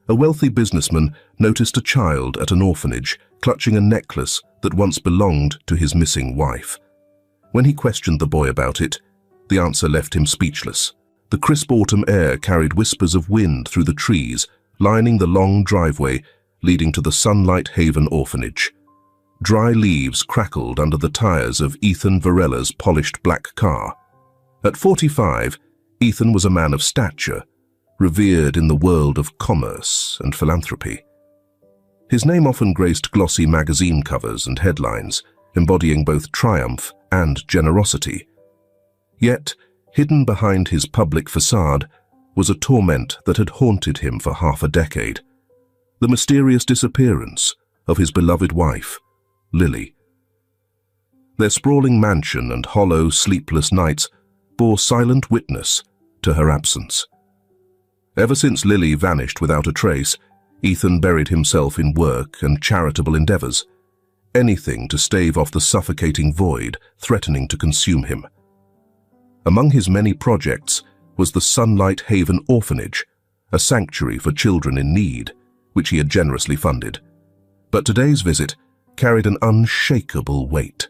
A wealthy businessman noticed a child at an orphanage clutching a necklace that once belonged to his missing wife. When he questioned the boy about it, the answer left him speechless. The crisp autumn air carried whispers of wind through the trees, lining the long driveway leading to the Sunlight Haven orphanage. Dry leaves crackled under the tires of Ethan Varella's polished black car. At 45, Ethan was a man of stature, revered in the world of commerce and philanthropy. His name often graced glossy magazine covers and headlines, embodying both triumph and generosity. Yet, hidden behind his public facade was a torment that had haunted him for half a decade: the mysterious disappearance of his beloved wife, Lily. Their sprawling mansion and hollow, sleepless nights bore silent witness to her absence. Ever since Lily vanished without a trace, Ethan buried himself in work and charitable endeavors, anything to stave off the suffocating void threatening to consume him. Among his many projects was the Sunlight Haven Orphanage, a sanctuary for children in need, which he had generously funded. But today's visit carried an unshakable weight,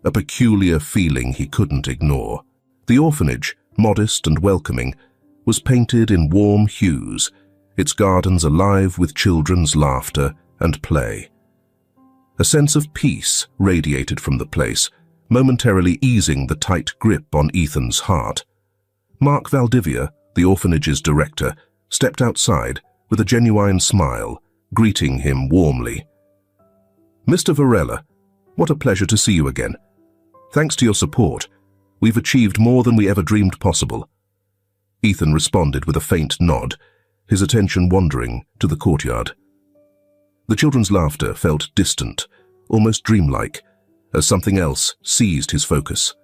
a peculiar feeling he couldn't ignore. The orphanage, modest and welcoming, was painted in warm hues, its gardens alive with children's laughter and play. A sense of peace radiated from the place, momentarily easing the tight grip on Ethan's heart. Mark Valdivia, the orphanage's director, stepped outside with a genuine smile, greeting him warmly. "Mr. Varela, what a pleasure to see you again. Thanks to your support, we've achieved more than we ever dreamed possible." Ethan responded with a faint nod, his attention wandering to the courtyard. The children's laughter felt distant, almost dreamlike, as something else seized his focus.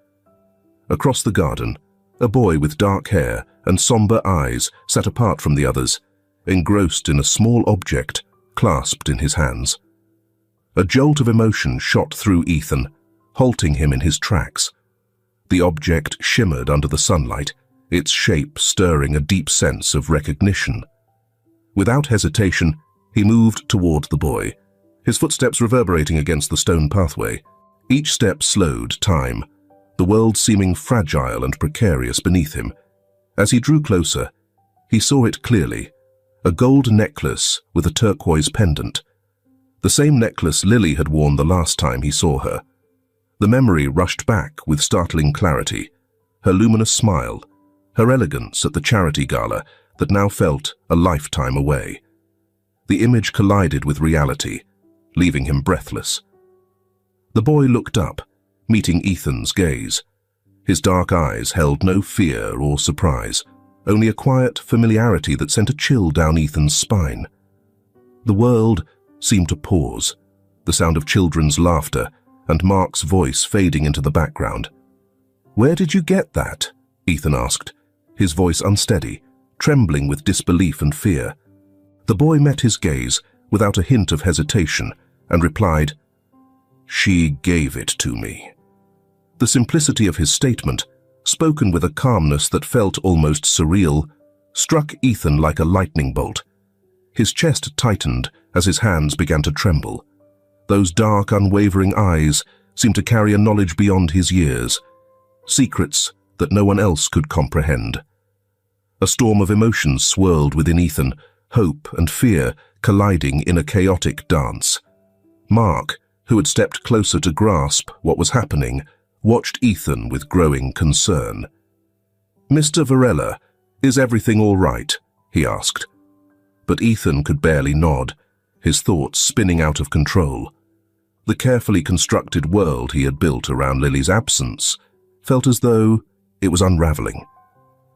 Across the garden, a boy with dark hair and somber eyes sat apart from the others, engrossed in a small object clasped in his hands. A jolt of emotion shot through Ethan, halting him in his tracks. The object shimmered under the sunlight, its shape stirring a deep sense of recognition. Without hesitation, he moved toward the boy, his footsteps reverberating against the stone pathway. Each step slowed time, the world seeming fragile and precarious beneath him. As he drew closer, he saw it clearly, a gold necklace with a turquoise pendant. The same necklace Lily had worn the last time he saw her. The memory rushed back with startling clarity, her luminous smile, her elegance at the charity gala that now felt a lifetime away. The image collided with reality, leaving him breathless. The boy looked up, meeting Ethan's gaze. His dark eyes held no fear or surprise, only a quiet familiarity that sent a chill down Ethan's spine. The world seemed to pause, the sound of children's laughter and Mark's voice fading into the background. "Where did you get that?" Ethan asked, his voice unsteady, trembling with disbelief and fear. The boy met his gaze without a hint of hesitation and replied, "She gave it to me." The simplicity of his statement, spoken with a calmness that felt almost surreal, struck Ethan like a lightning bolt. His chest tightened as his hands began to tremble. Those dark, unwavering eyes seemed to carry a knowledge beyond his years, secrets that no one else could comprehend. A storm of emotions swirled within Ethan, hope and fear colliding in a chaotic dance. Mark, who had stepped closer to grasp what was happening, watched Ethan with growing concern. "Mr. Varela, is everything all right?" he asked. But Ethan could barely nod, his thoughts spinning out of control. The carefully constructed world he had built around Lily's absence felt as though it was unraveling.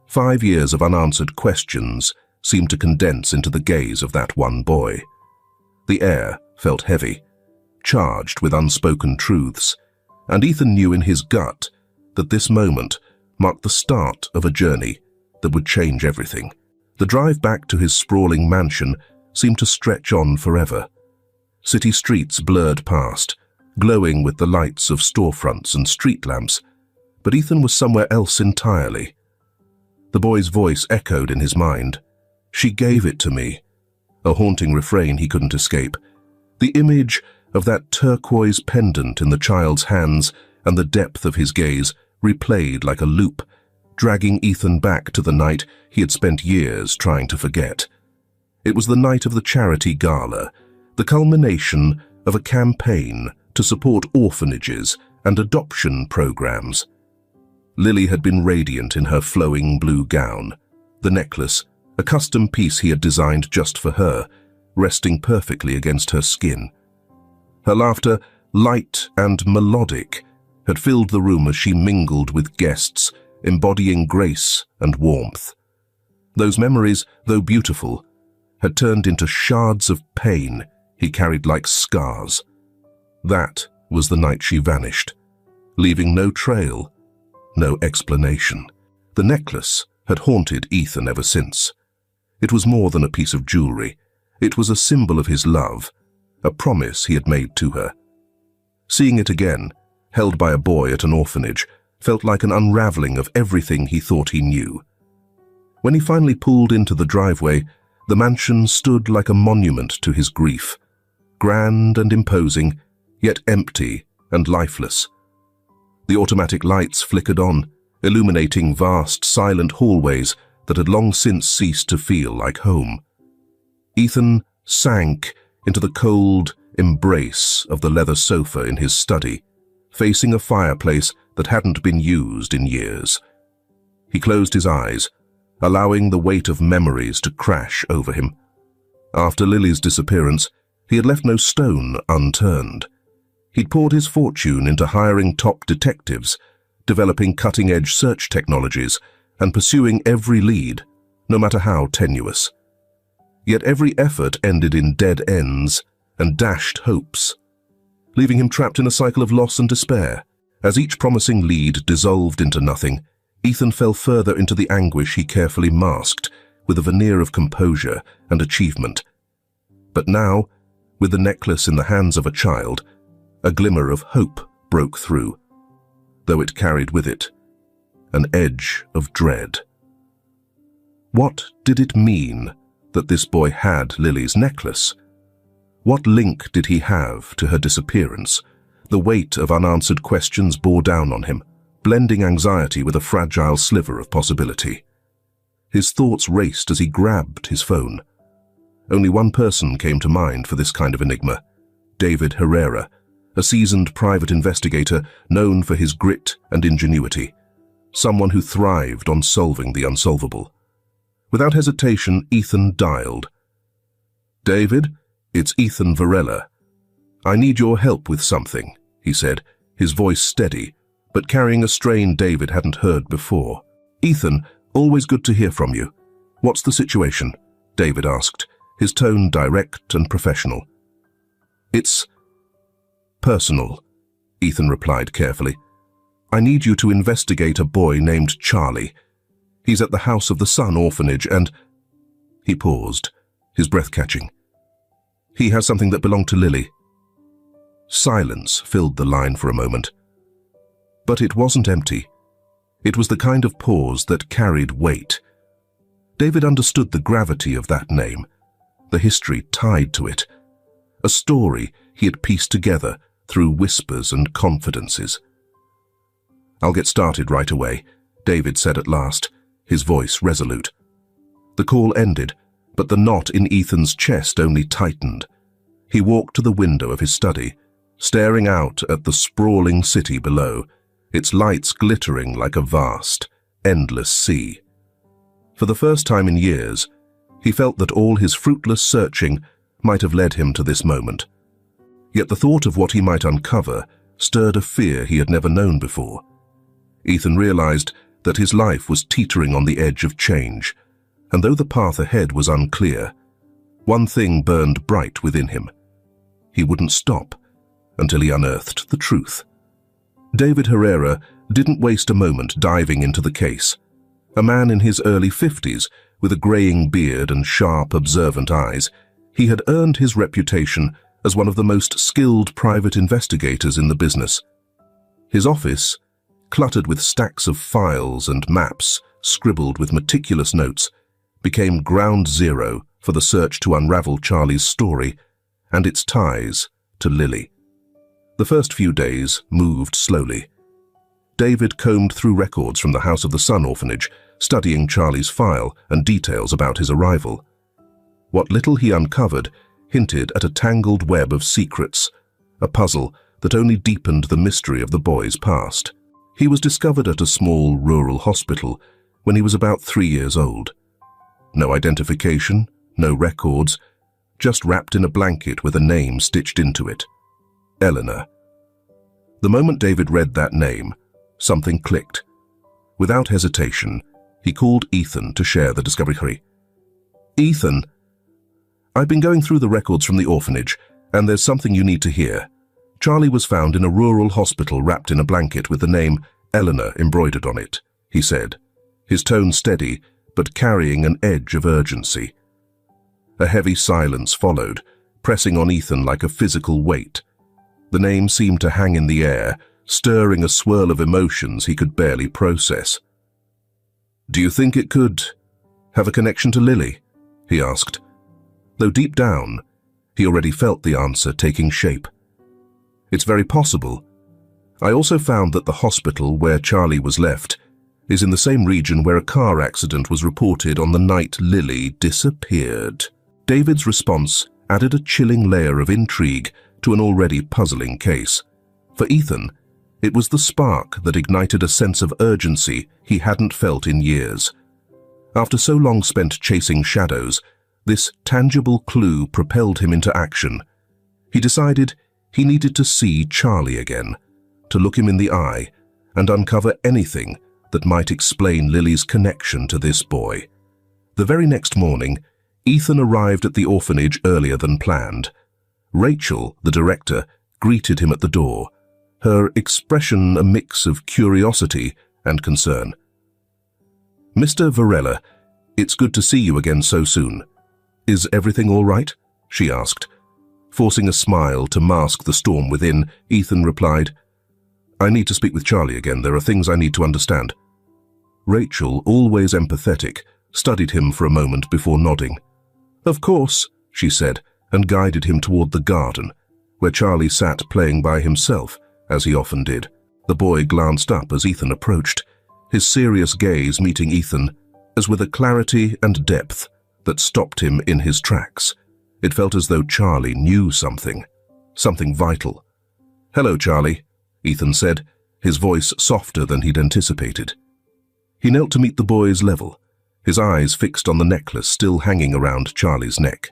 5 years of unanswered questions seemed to condense into the gaze of that one boy. The air felt heavy, charged with unspoken truths, and Ethan knew in his gut that this moment marked the start of a journey that would change everything. The drive back to his sprawling mansion seemed to stretch on forever. City streets blurred past, glowing with the lights of storefronts and street lamps, but Ethan was somewhere else entirely. The boy's voice echoed in his mind. "She gave it to me. a haunting refrain he couldn't escape. The image of that turquoise pendant in the child's hands and the depth of his gaze replayed like a loop, dragging Ethan back to the night he had spent years trying to forget. It was the night of the charity gala, the culmination of a campaign to support orphanages and adoption programs. Lily had been radiant in her flowing blue gown, the necklace, a custom piece he had designed just for her, resting perfectly against her skin. Her laughter, light and melodic, had filled the room as she mingled with guests, embodying grace and warmth. Those memories, though beautiful, had turned into shards of pain he carried like scars. That was the night she vanished, leaving no trail, no explanation. The necklace had haunted Ethan ever since. It was more than a piece of jewelry. It was a symbol of his love, a promise he had made to her. Seeing it again, held by a boy at an orphanage, felt like an unraveling of everything he thought he knew. When he finally pulled into the driveway, the mansion stood like a monument to his grief, grand and imposing, yet empty and lifeless. The automatic lights flickered on, illuminating vast, silent hallways that had long since ceased to feel like home. Ethan sank into the cold embrace of the leather sofa in his study, facing a fireplace that hadn't been used in years. He closed his eyes, allowing the weight of memories to crash over him. After Lily's disappearance, he had left no stone unturned. He'd poured his fortune into hiring top detectives, developing cutting-edge search technologies, and pursuing every lead, no matter how tenuous. Yet every effort ended in dead ends and dashed hopes, leaving him trapped in a cycle of loss and despair. As each promising lead dissolved into nothing, Ethan fell further into the anguish he carefully masked with a veneer of composure and achievement. But now, with the necklace in the hands of a child, a glimmer of hope broke through, though it carried with it an edge of dread. What did it mean that this boy had Lily's necklace? What link did he have to her disappearance? The weight of unanswered questions bore down on him, blending anxiety with a fragile sliver of possibility. His thoughts raced as he grabbed his phone. Only one person came to mind for this kind of enigma: David Herrera, a seasoned private investigator known for his grit and ingenuity, someone who thrived on solving the unsolvable. Without hesitation, Ethan dialed. "David, it's Ethan Varela. I need your help with something," he said, his voice steady, but carrying a strain David hadn't heard before. "Ethan, always good to hear from you. What's the situation?" David asked, his tone direct and professional. "It's personal," Ethan replied carefully. "I need you to investigate a boy named Charlie. He's at the House of the Sun orphanage and—" He paused, his breath catching. "He has something that belonged to Lily." Silence filled the line for a moment. But it wasn't empty. It was the kind of pause that carried weight. David understood the gravity of that name, the history tied to it, a story he had pieced together through whispers and confidences. "I'll get started right away," David said at last, his voice resolute. The call ended, but the knot in Ethan's chest only tightened. He walked to the window of his study, staring out at the sprawling city below, its lights glittering like a vast, endless sea. For the first time in years, he felt that all his fruitless searching might have led him to this moment. Yet the thought of what he might uncover stirred a fear he had never known before. Ethan realized that his life was teetering on the edge of change, and though the path ahead was unclear, one thing burned bright within him. He wouldn't stop until he unearthed the truth. David Herrera didn't waste a moment diving into the case. A man in his early 50s, with a graying beard and sharp, observant eyes, he had earned his reputation as one of the most skilled private investigators in the business. His office, cluttered with stacks of files and maps scribbled with meticulous notes, became ground zero for the search to unravel Charlie's story and its ties to Lily. The first few days moved slowly. David combed through records from the House of the Sun orphanage, studying Charlie's file and details about his arrival. What little he uncovered hinted at a tangled web of secrets, a puzzle that only deepened the mystery of the boy's past. He was discovered at a small rural hospital when he was about 3 years old. No identification, no records, just wrapped in a blanket with a name stitched into it. Eleanor. The moment David read that name, something clicked. Without hesitation, he called Ethan to share the discovery. "Ethan, I've been going through the records from the orphanage, and there's something you need to hear. Charlie was found in a rural hospital wrapped in a blanket with the name Eleanor embroidered on it," he said, his tone steady but carrying an edge of urgency. A heavy silence followed, pressing on Ethan like a physical weight. The name seemed to hang in the air, stirring a swirl of emotions he could barely process. "Do you think it could have a connection to Lily?" he asked, though deep down he already felt the answer taking shape. "It's very possible. I also found that the hospital where Charlie was left is in the same region where a car accident was reported on the night Lily disappeared." David's response added a chilling layer of intrigue to an already puzzling case. For Ethan, it was the spark that ignited a sense of urgency he hadn't felt in years. After so long spent chasing shadows, this tangible clue propelled him into action. He decided he needed to see Charlie again, to look him in the eye and uncover anything that might explain Lily's connection to this boy. The very next morning, Ethan arrived at the orphanage earlier than planned. Rachel, the director, greeted him at the door, her expression a mix of curiosity and concern. "Mr. Varela, it's good to see you again so soon. Is everything all right?" she asked. Forcing a smile to mask the storm within, Ethan replied, "I need to speak with Charlie again. There are things I need to understand." Rachel, always empathetic, studied him for a moment before nodding. "Of course," she said, and guided him toward the garden, where Charlie sat playing by himself, as he often did. The boy glanced up as Ethan approached, his serious gaze meeting Ethan, as with a clarity and depth that stopped him in his tracks. It felt as though Charlie knew something vital. "Hello, Charlie," Ethan said, his voice softer than he'd anticipated. He knelt to meet the boy's level, his eyes fixed on the necklace still hanging around Charlie's neck.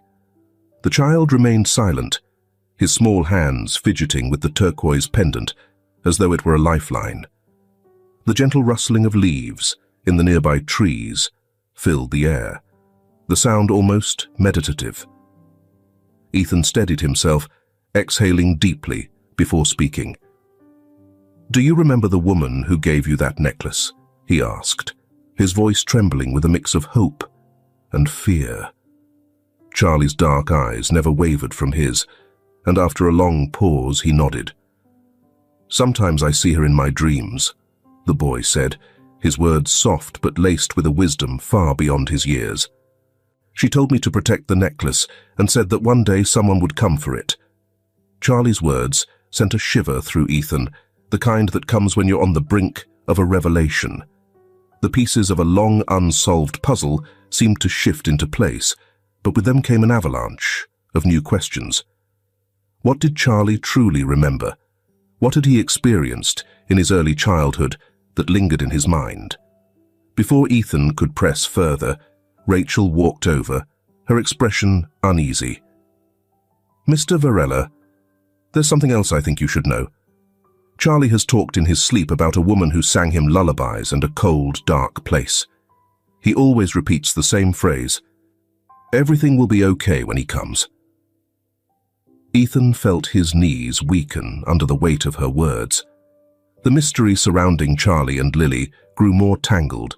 The child remained silent, his small hands fidgeting with the turquoise pendant as though it were a lifeline. The gentle rustling of leaves in the nearby trees filled the air, the sound almost meditative. Ethan steadied himself, exhaling deeply before speaking. "Do you remember the woman who gave you that necklace?" he asked, his voice trembling with a mix of hope and fear. Charlie's dark eyes never wavered from his, and after a long pause he nodded. "Sometimes I see her in my dreams," the boy said, his words soft but laced with a wisdom far beyond his years. "She told me to protect the necklace and said that one day someone would come for it." Charlie's words sent a shiver through Ethan, the kind that comes when you're on the brink of a revelation. The pieces of a long unsolved puzzle seemed to shift into place, but with them came an avalanche of new questions. What did Charlie truly remember? What had he experienced in his early childhood that lingered in his mind? Before Ethan could press further, Rachel walked over, her expression uneasy. "Mr. Varela, there's something else I think you should know. Charlie has talked in his sleep about a woman who sang him lullabies and a cold, dark place. He always repeats the same phrase, 'Everything will be okay when he comes.'" Ethan felt his knees weaken under the weight of her words. The mystery surrounding Charlie and Lily grew more tangled,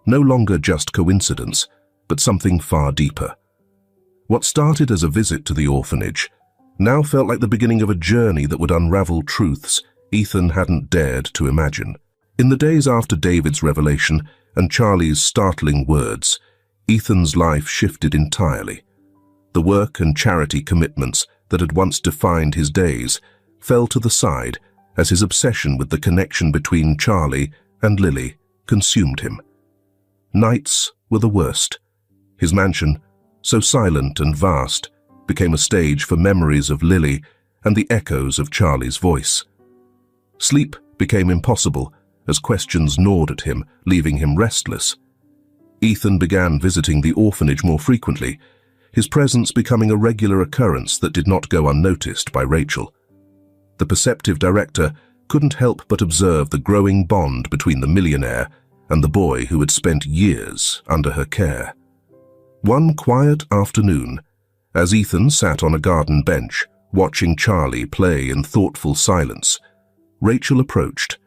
no longer just coincidence, but something far deeper. What started as a visit to the orphanage now felt like the beginning of a journey that would unravel truths Ethan hadn't dared to imagine. In the days after David's revelation and Charlie's startling words, Ethan's life shifted entirely. The work and charity commitments that had once defined his days fell to the side as his obsession with the connection between Charlie and Lily consumed him. Nights were the worst. His mansion, so silent and vast, became a stage for memories of Lily and the echoes of Charlie's voice. Sleep became impossible as questions gnawed at him, leaving him restless. Ethan began visiting the orphanage more frequently, his presence becoming a regular occurrence that did not go unnoticed by Rachel. The perceptive director couldn't help but observe the growing bond between the millionaire and the boy who had spent years under her care. One quiet afternoon, as Ethan sat on a garden bench, watching Charlie play in thoughtful silence, Rachel approached.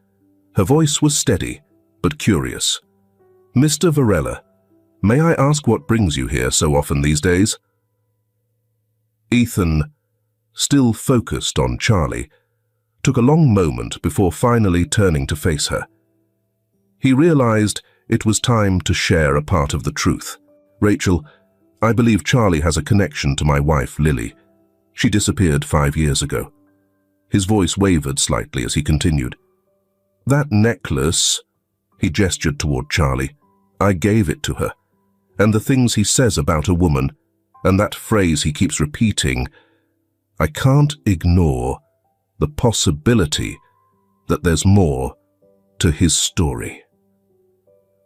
Her voice was steady, but curious. "Mr. Varela, may I ask what brings you here so often these days?" Ethan, still focused on Charlie, took a long moment before finally turning to face her. He realized it was time to share a part of the truth. "Rachel, I believe Charlie has a connection to my wife, Lily. She disappeared 5 years ago." His voice wavered slightly as he continued. "That necklace," he gestured toward Charlie, "I gave it to her. And the things he says about a woman, and that phrase he keeps repeating, I can't ignore the possibility that there's more to his story."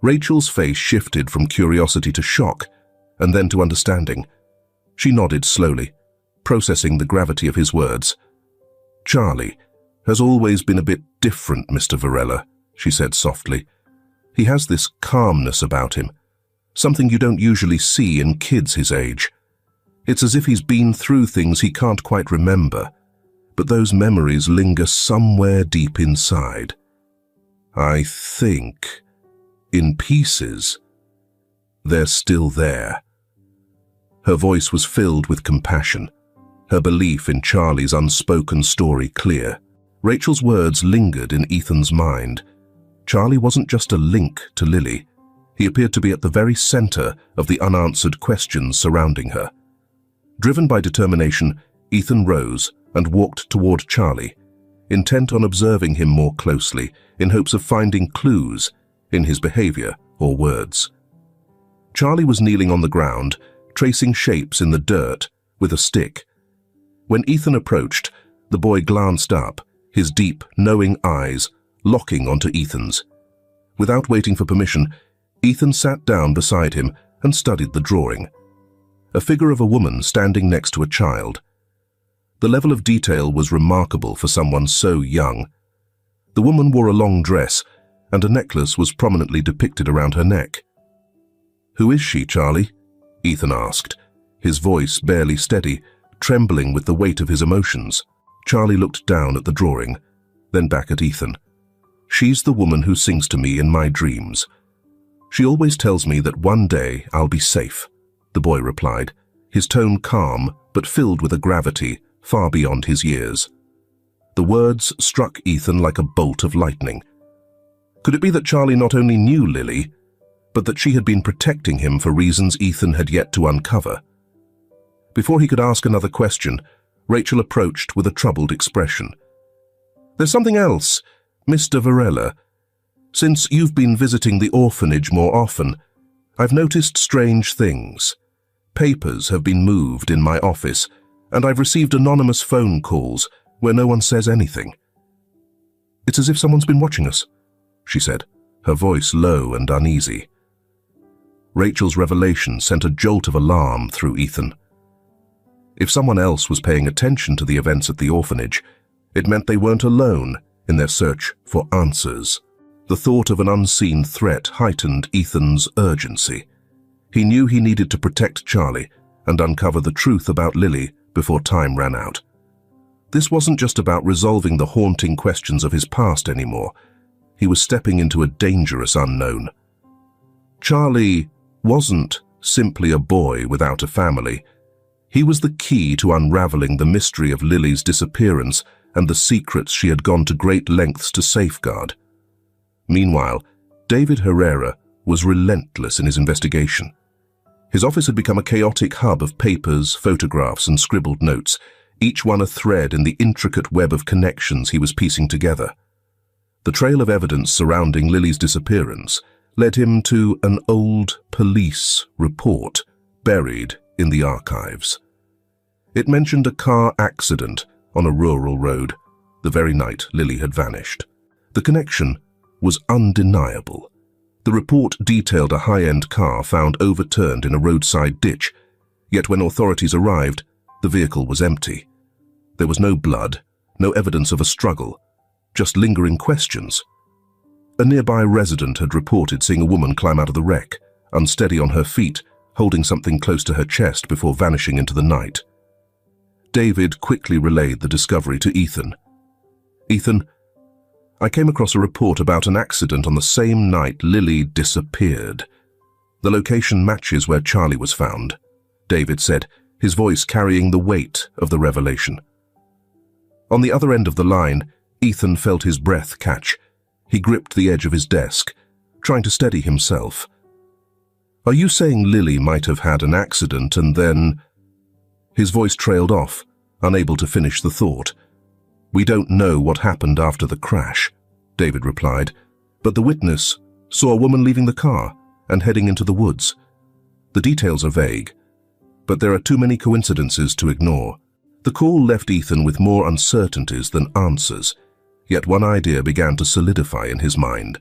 Rachel's face shifted from curiosity to shock, and then to understanding. She nodded slowly, processing the gravity of his words. "Charlie has always been a bit different, Mr. Varela," she said softly. "He has this calmness about him, something you don't usually see in kids his age. It's as if he's been through things he can't quite remember, but those memories linger somewhere deep inside. I think, in pieces, they're still there." Her voice was filled with compassion, her belief in Charlie's unspoken story clear. Rachel's words lingered in Ethan's mind. Charlie wasn't just a link to Lily. He appeared to be at the very center of the unanswered questions surrounding her. Driven by determination, Ethan rose and walked toward Charlie, intent on observing him more closely in hopes of finding clues in his behavior or words. Charlie was kneeling on the ground, tracing shapes in the dirt with a stick. When Ethan approached, the boy glanced up, his deep, knowing eyes locking onto Ethan's. Without waiting for permission, Ethan sat down beside him and studied the drawing. A figure of a woman standing next to a child. The level of detail was remarkable for someone so young. The woman wore a long dress, and a necklace was prominently depicted around her neck. "Who is she, Charlie?" Ethan asked, his voice barely steady, trembling with the weight of his emotions. Charlie looked down at the drawing, then back at Ethan. "She's the woman who sings to me in my dreams. She always tells me that one day I'll be safe," the boy replied, his tone calm but filled with a gravity far beyond his years. The words struck Ethan like a bolt of lightning. Could it be that Charlie not only knew Lily, but that she had been protecting him for reasons Ethan had yet to uncover? Before he could ask another question, Rachel approached with a troubled expression. "There's something else, Mr. Varela. Since you've been visiting the orphanage more often, I've noticed strange things. Papers have been moved in my office, and I've received anonymous phone calls where no one says anything. It's as if someone's been watching us," she said, her voice low and uneasy. Rachel's revelation sent a jolt of alarm through Ethan. If someone else was paying attention to the events at the orphanage, it meant they weren't alone in their search for answers. The thought of an unseen threat heightened Ethan's urgency. He knew he needed to protect Charlie and uncover the truth about Lily before time ran out. This wasn't just about resolving the haunting questions of his past anymore. He was stepping into a dangerous unknown. Charlie wasn't simply a boy without a family. He was the key to unraveling the mystery of Lily's disappearance and the secrets she had gone to great lengths to safeguard. Meanwhile, David Herrera was relentless in his investigation. His office had become a chaotic hub of papers, photographs, and scribbled notes, each one a thread in the intricate web of connections he was piecing together. The trail of evidence surrounding Lily's disappearance led him to an old police report buried in the archives. It mentioned a car accident on a rural road the very night Lily had vanished. The connection was undeniable. The report detailed a high-end car found overturned in a roadside ditch, yet when authorities arrived, the vehicle was empty. There was no blood, no evidence of a struggle, just lingering questions. A nearby resident had reported seeing a woman climb out of the wreck, unsteady on her feet, holding something close to her chest before vanishing into the night. David quickly relayed the discovery to Ethan. "Ethan, I came across a report about an accident on the same night Lily disappeared. The location matches where Charlie was found," David said, his voice carrying the weight of the revelation. On the other end of the line, Ethan felt his breath catch. He gripped the edge of his desk, trying to steady himself. "Are you saying Lily might have had an accident and then—" His voice trailed off, unable to finish the thought. "We don't know what happened after the crash," David replied, "but the witness saw a woman leaving the car and heading into the woods. The details are vague, but there are too many coincidences to ignore." The call left Ethan with more uncertainties than answers, yet one idea began to solidify in his mind.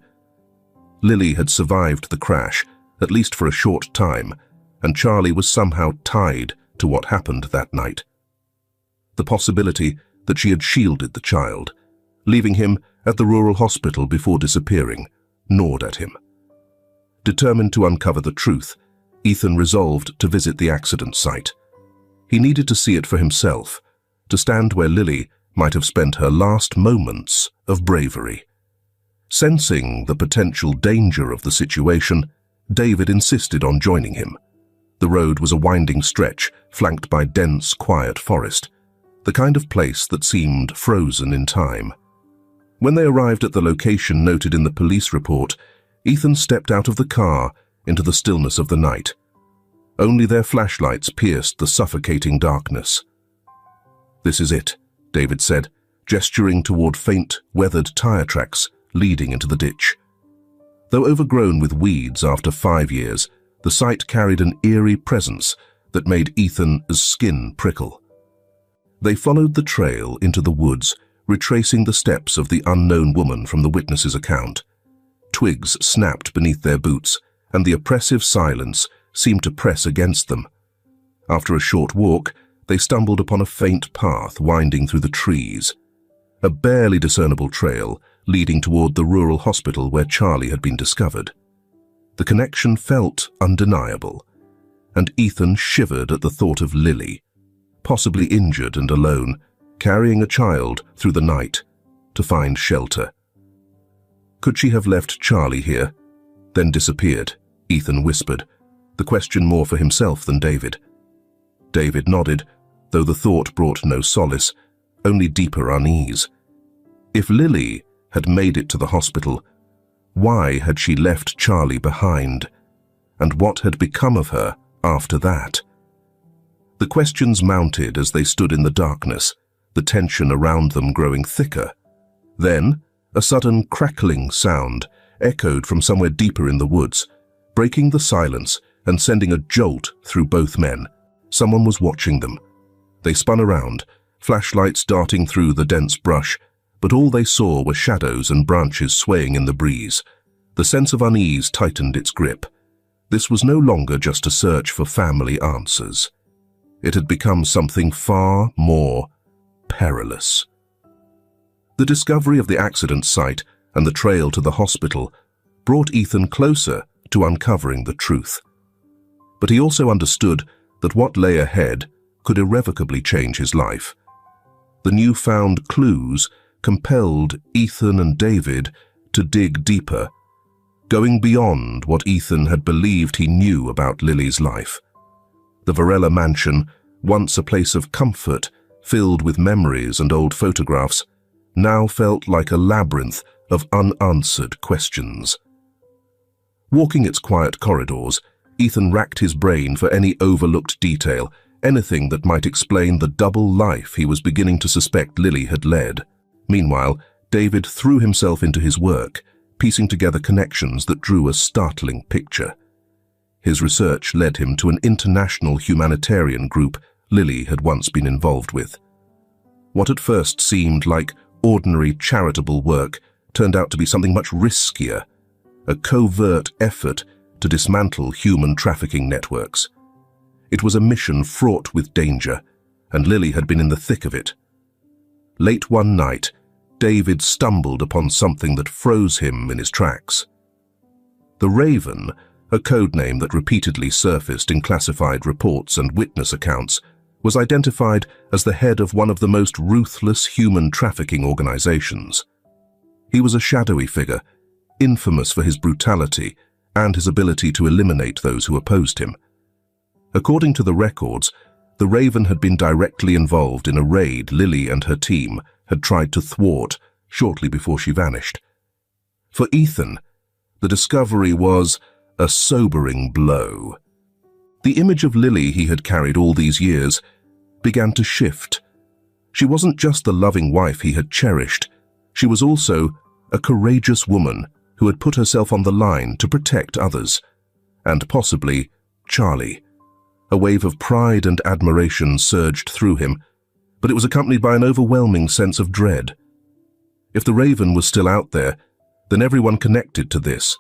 Lily had survived the crash, at least for a short time, and Charlie was somehow tied to what happened that night. The possibility that she had shielded the child, leaving him at the rural hospital before disappearing, gnawed at him. Determined to uncover the truth, Ethan resolved to visit the accident site. He needed to see it for himself, to stand where Lily might have spent her last moments of bravery. Sensing the potential danger of the situation, David insisted on joining him. The road was a winding stretch, flanked by dense, quiet forest, the kind of place that seemed frozen in time. When they arrived at the location noted in the police report, Ethan stepped out of the car into the stillness of the night. Only their flashlights pierced the suffocating darkness. "This is it," David said, gesturing toward faint, weathered tire tracks leading into the ditch. Though overgrown with weeds after 5 years, the site carried an eerie presence that made Ethan's skin prickle. They followed the trail into the woods, retracing the steps of the unknown woman from the witness's account. Twigs snapped beneath their boots, and the oppressive silence seemed to press against them. After a short walk, they stumbled upon a faint path winding through the trees, a barely discernible trail leading toward the rural hospital where Charlie had been discovered. The connection felt undeniable, and Ethan shivered at the thought of Lily, possibly injured and alone, carrying a child through the night to find shelter. Could she have left Charlie here, then disappeared? Ethan whispered, the question more for himself than David. David nodded, though the thought brought no solace, only deeper unease. If Lily had made it to the hospital, why had she left Charlie behind? And what had become of her after that? The questions mounted as they stood in the darkness, the tension around them growing thicker. Then, a sudden crackling sound echoed from somewhere deeper in the woods, breaking the silence and sending a jolt through both men. Someone was watching them. They spun around, flashlights darting through the dense brush, but all they saw were shadows and branches swaying in the breeze. The sense of unease tightened its grip. This was no longer just a search for family answers. It had become something far more perilous. The discovery of the accident site and the trail to the hospital brought Ethan closer to uncovering the truth. But he also understood that what lay ahead could irrevocably change his life. The newfound clues compelled Ethan and David to dig deeper, going beyond what Ethan had believed he knew about Lily's life. The Varela mansion, once a place of comfort filled with memories and old photographs, now felt like a labyrinth of unanswered questions. Walking its quiet corridors, Ethan racked his brain for any overlooked detail, anything that might explain the double life he was beginning to suspect Lily had led. Meanwhile, David threw himself into his work, piecing together connections that drew a startling picture. His research led him to an international humanitarian group Lily had once been involved with. What at first seemed like ordinary charitable work turned out to be something much riskier, a covert effort to dismantle human trafficking networks. It was a mission fraught with danger, and Lily had been in the thick of it. Late one night, David stumbled upon something that froze him in his tracks. The Raven, a code name that repeatedly surfaced in classified reports and witness accounts, was identified as the head of one of the most ruthless human trafficking organizations. He was a shadowy figure, infamous for his brutality and his ability to eliminate those who opposed him. According to the records, the Raven had been directly involved in a raid Lily and her team had tried to thwart shortly before she vanished. For Ethan, the discovery was a sobering blow. The image of Lily he had carried all these years began to shift. She wasn't just the loving wife he had cherished, she was also a courageous woman who had put herself on the line to protect others, and possibly Charlie. A wave of pride and admiration surged through him, but it was accompanied by an overwhelming sense of dread. If the Raven was still out there, then everyone connected to this,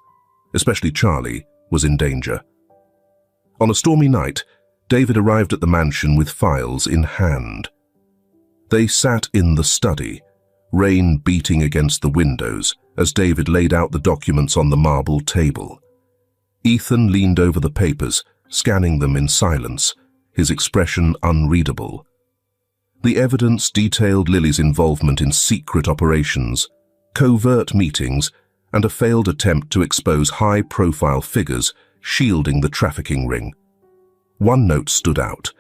especially Charlie, was in danger. On a stormy night, David arrived at the mansion with files in hand. They sat in the study, rain beating against the windows as David laid out the documents on the marble table. Ethan leaned over the papers, scanning them in silence, his expression unreadable. The evidence detailed Lily's involvement in secret operations, covert meetings, and a failed attempt to expose high-profile figures shielding the trafficking ring. One note stood out,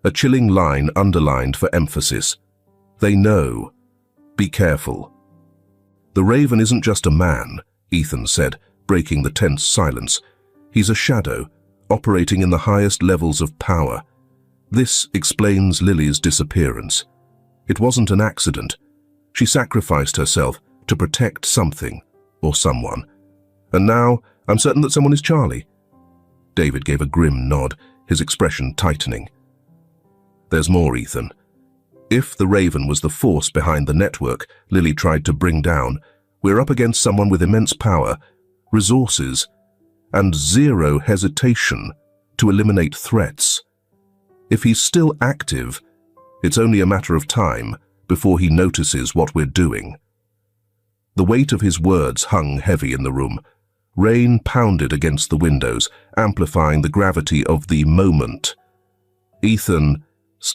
a chilling line underlined for emphasis. They know. Be careful. The Raven isn't just a man, Ethan said, breaking the tense silence. He's a shadow, operating in the highest levels of power. This explains Lily's disappearance. It wasn't an accident. She sacrificed herself to protect something or someone. And now I'm certain that someone is Charlie. David gave a grim nod, his expression tightening. There's more, Ethan. If the Raven was the force behind the network Lily tried to bring down, we're up against someone with immense power, resources, and zero hesitation to eliminate threats. If he's still active, it's only a matter of time before he notices what we're doing. The weight of his words hung heavy in the room. Rain pounded against the windows, amplifying the gravity of the moment. Ethan's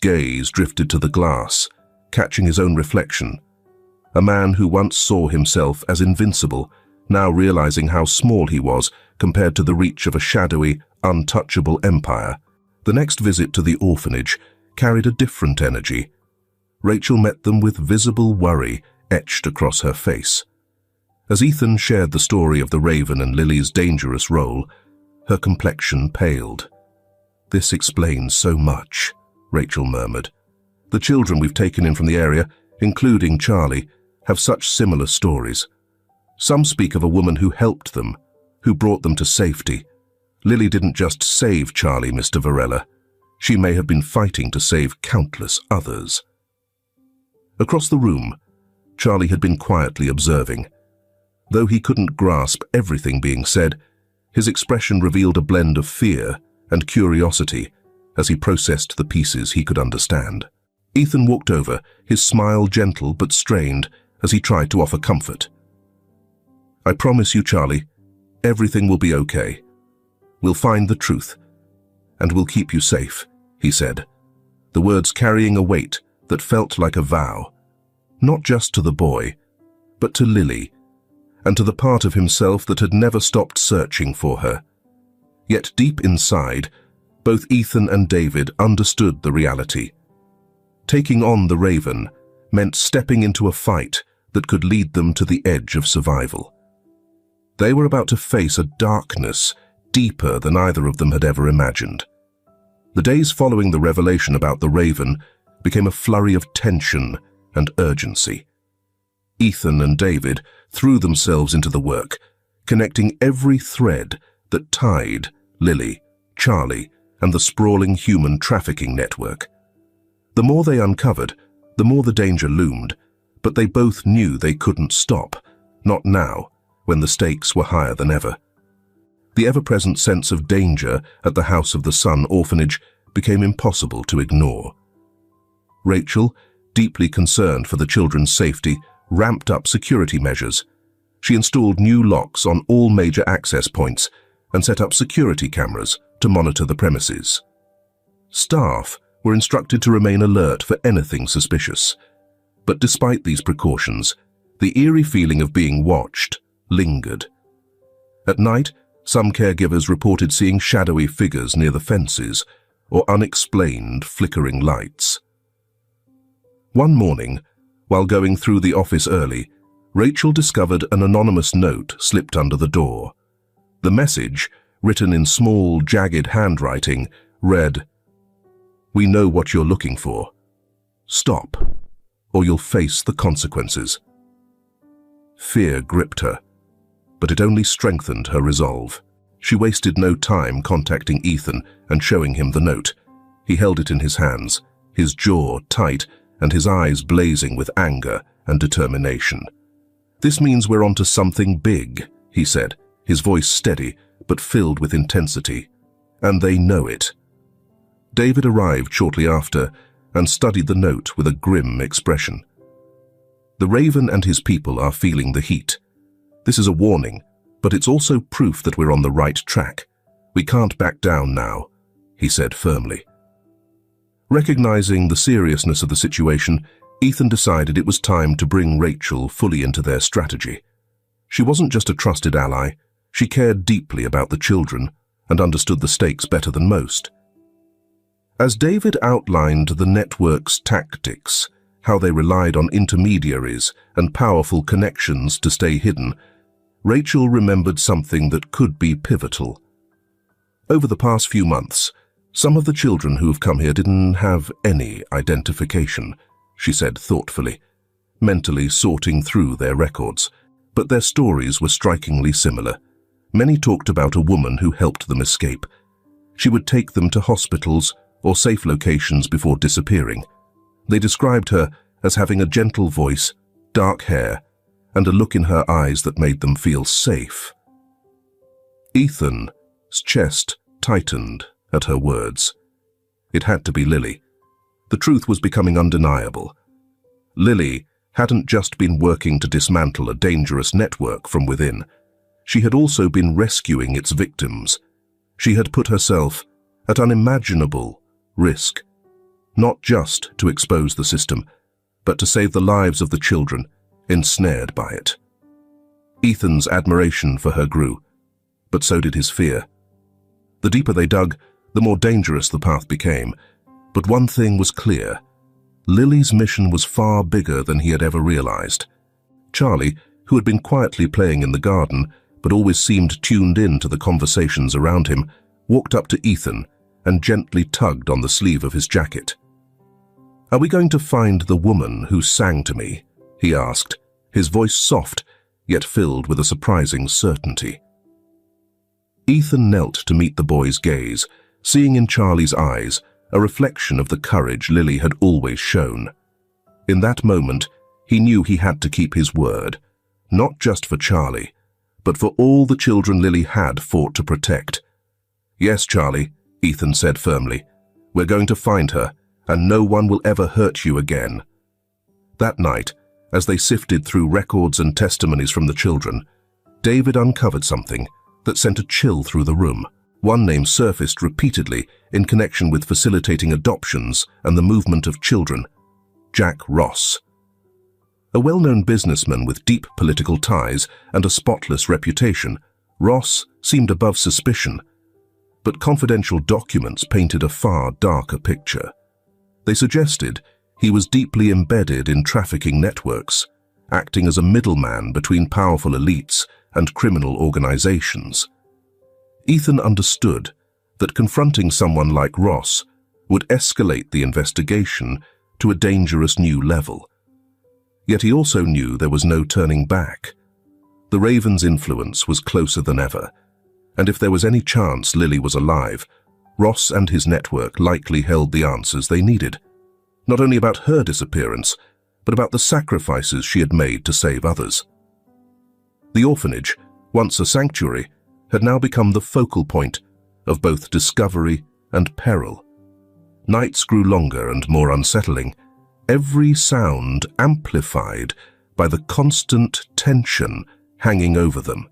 gaze drifted to the glass, catching his own reflection. A man who once saw himself as invincible, now realizing how small he was compared to the reach of a shadowy, untouchable empire. The next visit to the orphanage carried a different energy. Rachel met them with visible worry etched across her face. As Ethan shared the story of the Raven and Lily's dangerous role, her complexion paled. This explains so much, Rachel murmured. The children we've taken in from the area, including Charlie, have such similar stories. Some speak of a woman who helped them, who brought them to safety. Lily didn't just save Charlie, Mr. Varela. She may have been fighting to save countless others. Across the room, Charlie had been quietly observing. Though he couldn't grasp everything being said, his expression revealed a blend of fear and curiosity as he processed the pieces he could understand. Ethan walked over, his smile gentle but strained as he tried to offer comfort. I promise you, Charlie, everything will be okay. We'll find the truth, and we'll keep you safe, he said, the words carrying a weight that felt like a vow, not just to the boy, but to Lily, and to the part of himself that had never stopped searching for her. Yet deep inside, both Ethan and David understood the reality. Taking on the Raven meant stepping into a fight that could lead them to the edge of survival. They were about to face a darkness deeper than either of them had ever imagined. The days following the revelation about the Raven became a flurry of tension and urgency. Ethan and David threw themselves into the work, connecting every thread that tied Lily, Charlie, and the sprawling human trafficking network. The more they uncovered, the more the danger loomed, but they both knew they couldn't stop, not now, when the stakes were higher than ever. The ever-present sense of danger at the House of the Sun orphanage became impossible to ignore. Rachel, deeply concerned for the children's safety, ramped up security measures. She installed new locks on all major access points and set up security cameras to monitor the premises. Staff were instructed to remain alert for anything suspicious. But despite these precautions, the eerie feeling of being watched lingered. At night, some caregivers reported seeing shadowy figures near the fences or unexplained flickering lights. One morning, while going through the office early, Rachel discovered an anonymous note slipped under the door. The message, written in small, jagged handwriting, read, "We know what you're looking for. Stop, or you'll face the consequences." Fear gripped her, but it only strengthened her resolve. She wasted no time contacting Ethan and showing him the note. He held it in his hands, his jaw tight and his eyes blazing with anger and determination. "This means we're onto something big," he said, his voice steady but filled with intensity. "And they know it." David arrived shortly after and studied the note with a grim expression. "The Raven and his people are feeling the heat. This is a warning, but it's also proof that we're on the right track. We can't back down now," he said firmly. Recognizing the seriousness of the situation, Ethan decided it was time to bring Rachel fully into their strategy. She wasn't just a trusted ally, she cared deeply about the children and understood the stakes better than most. As David outlined the network's tactics, how they relied on intermediaries and powerful connections to stay hidden, Rachel remembered something that could be pivotal. Over the past few months, some of the children who've come here didn't have any identification, she said thoughtfully, mentally sorting through their records. But their stories were strikingly similar. Many talked about a woman who helped them escape. She would take them to hospitals or safe locations before disappearing. They described her as having a gentle voice, dark hair, and a look in her eyes that made them feel safe. Ethan's chest tightened at her words. It had to be Lily. The truth was becoming undeniable. Lily hadn't just been working to dismantle a dangerous network from within. She had also been rescuing its victims. She had put herself at unimaginable risk, not just to expose the system, but to save the lives of the children ensnared by it. Ethan's admiration for her grew, but so did his fear. The deeper they dug, the more dangerous the path became. But one thing was clear. Lily's mission was far bigger than he had ever realized. Charlie, who had been quietly playing in the garden, but always seemed tuned in to the conversations around him, walked up to Ethan and gently tugged on the sleeve of his jacket. "Are we going to find the woman who sang to me?" he asked, his voice soft, yet filled with a surprising certainty. Ethan knelt to meet the boy's gaze, seeing in Charlie's eyes a reflection of the courage Lily had always shown. In that moment, he knew he had to keep his word, not just for Charlie, but for all the children Lily had fought to protect. "Yes, Charlie," Ethan said firmly. "We're going to find her, and no one will ever hurt you again." That night, as they sifted through records and testimonies from the children, David uncovered something that sent a chill through the room. One name surfaced repeatedly in connection with facilitating adoptions and the movement of children: Jack Ross. A well-known businessman with deep political ties and a spotless reputation, Ross seemed above suspicion, but confidential documents painted a far darker picture. They suggested he was deeply embedded in trafficking networks, acting as a middleman between powerful elites and criminal organizations. Ethan understood that confronting someone like Ross would escalate the investigation to a dangerous new level. Yet he also knew there was no turning back. The Raven's influence was closer than ever, and if there was any chance Lily was alive, Ross and his network likely held the answers they needed, not only about her disappearance, but about the sacrifices she had made to save others. The orphanage, once a sanctuary, had now become the focal point of both discovery and peril. Nights grew longer and more unsettling, every sound amplified by the constant tension hanging over them.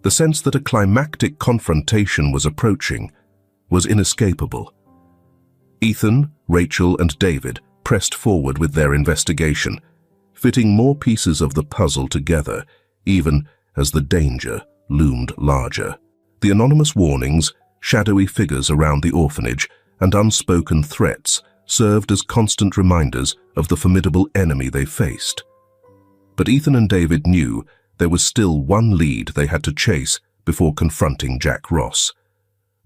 The sense that a climactic confrontation was approaching was inescapable. Ethan, Rachel, and David pressed forward with their investigation, fitting more pieces of the puzzle together, even as the danger loomed larger. The anonymous warnings, shadowy figures around the orphanage, and unspoken threats served as constant reminders of the formidable enemy they faced. But Ethan and David knew there was still one lead they had to chase before confronting Jack Ross.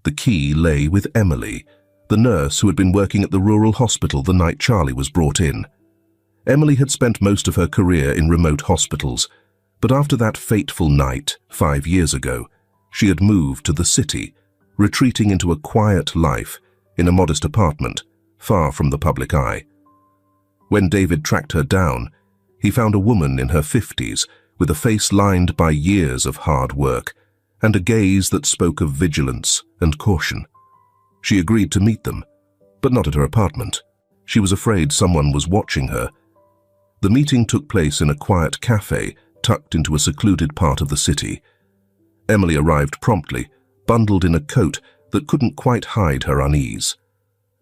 The key lay with Emily, the nurse who had been working at the rural hospital the night Charlie was brought in. Emily had spent most of her career in remote hospitals, but after that fateful night 5 years ago, she had moved to the city, retreating into a quiet life in a modest apartment, far from the public eye. When David tracked her down, he found a woman in her 50s with a face lined by years of hard work and a gaze that spoke of vigilance and caution. She agreed to meet them, but not at her apartment. She was afraid someone was watching her. The meeting took place in a quiet cafe tucked into a secluded part of the city. Emily arrived promptly, bundled in a coat that couldn't quite hide her unease.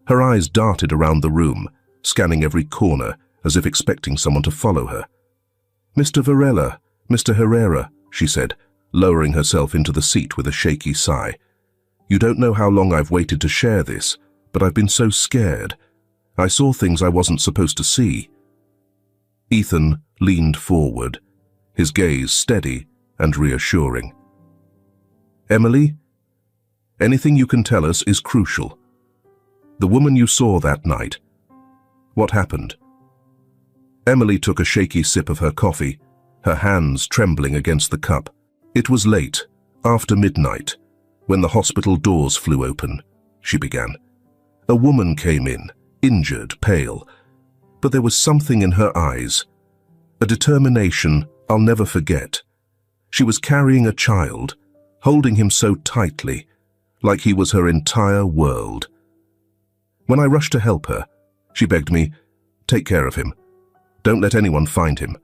Her eyes darted around the room, scanning every corner as if expecting someone to follow her. "Mr. Varela, Mr. Herrera," she said, lowering herself into the seat with a shaky sigh. "You don't know how long I've waited to share this, but I've been so scared. I saw things I wasn't supposed to see." Ethan leaned forward, his gaze steady and reassuring. "Emily, anything you can tell us is crucial. The woman you saw that night, what happened?" Emily took a shaky sip of her coffee, her hands trembling against the cup. "It was late, after midnight, when the hospital doors flew open," she began. "A woman came in, injured, pale, but there was something in her eyes, a determination I'll never forget. She was carrying a child, holding him so tightly, like he was her entire world. When I rushed to help her, she begged me, 'Take care of him. Don't let anyone find him.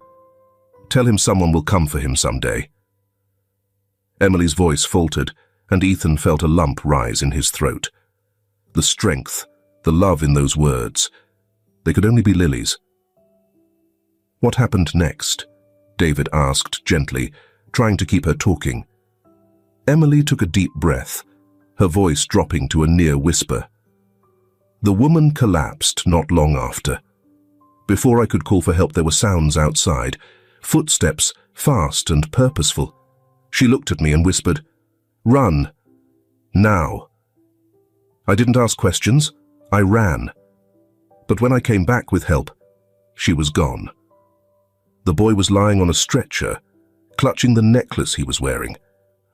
Tell him someone will come for him someday.'" Emily's voice faltered, and Ethan felt a lump rise in his throat. The strength, the love in those words, they could only be Lily's. "What happened next?" David asked gently, trying to keep her talking. Emily took a deep breath, her voice dropping to a near whisper. "The woman collapsed not long after. Before I could call for help, there were sounds outside, footsteps, fast and purposeful. She looked at me and whispered, 'Run. Now.' I didn't ask questions, I ran. But when I came back with help, she was gone. The boy was lying on a stretcher, clutching the necklace he was wearing,